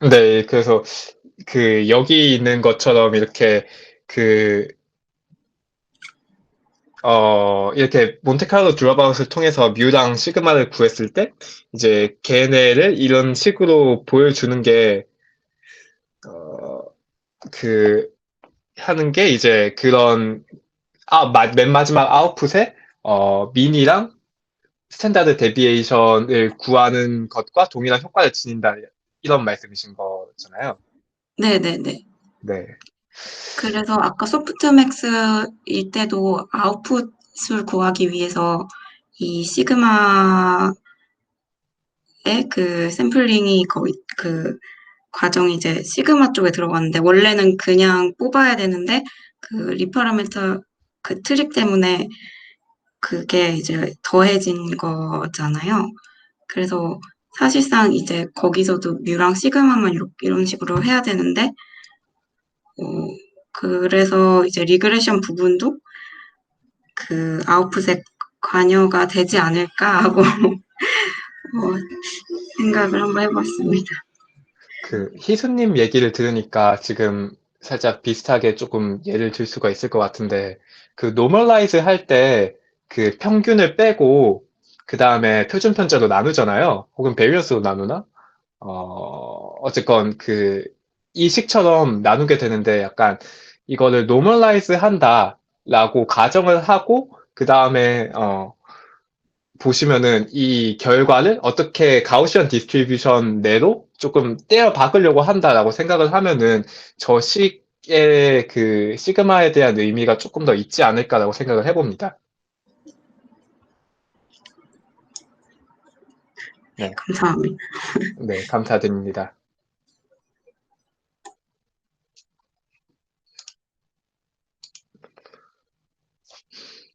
Speaker 1: 네. 그래서 그 여기 있는 것처럼 이렇게 그 이렇게 몬테카를로 드롭아웃을 통해서 뮤랑 시그마를 구했을 때 이제 걔네를 이런 식으로 보여주는 게 그 하는 게 이제 그런 맨 마지막 아웃풋에 민이랑 스탠다드 데비에이션을 구하는 것과 동일한 효과를 지닌다 이런 말씀이신 거잖아요.
Speaker 3: 네네네.
Speaker 1: 네.
Speaker 3: 그래서 아까 소프트맥스일 때도 아웃풋을 구하기 위해서 이 시그마의 그 샘플링이 거의 그 과정이 이제 시그마 쪽에 들어갔는데 원래는 그냥 뽑아야 되는데 그 리파라메터 그 트릭 때문에 그게 이제 더해진 거잖아요. 그래서 사실상 이제 거기서도 뮤랑 시그마만 이런 식으로 해야 되는데 그래서 이제 리그레션 부분도 그 아웃풋에 관여가 되지 않을까 하고 생각을 한번 해봤습니다.
Speaker 1: 그 희수님 얘기를 들으니까 지금 살짝 비슷하게 조금 예를 들 수가 있을 것 같은데 그 노멀라이즈 할 때 그 평균을 빼고 그 다음에 표준 편차로 나누잖아요. 혹은 베리언스로 나누나? 어쨌건 그 이 식처럼 나누게 되는데 약간 이거를 노멀라이즈 한다라고 가정을 하고 그 다음에 보시면은 이 결과를 어떻게 가우시안 디스트리뷰션 내로 조금 떼어 박으려고 한다라고 생각을 하면은 저 식의 그 시그마에 대한 의미가 조금 더 있지 않을까라고 생각을 해봅니다. 네,
Speaker 3: 감사합니다.
Speaker 1: 네, 감사드립니다.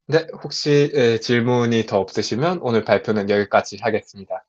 Speaker 1: 네, 혹시 질문이 더 없으시면 오늘 발표는 여기까지 하겠습니다.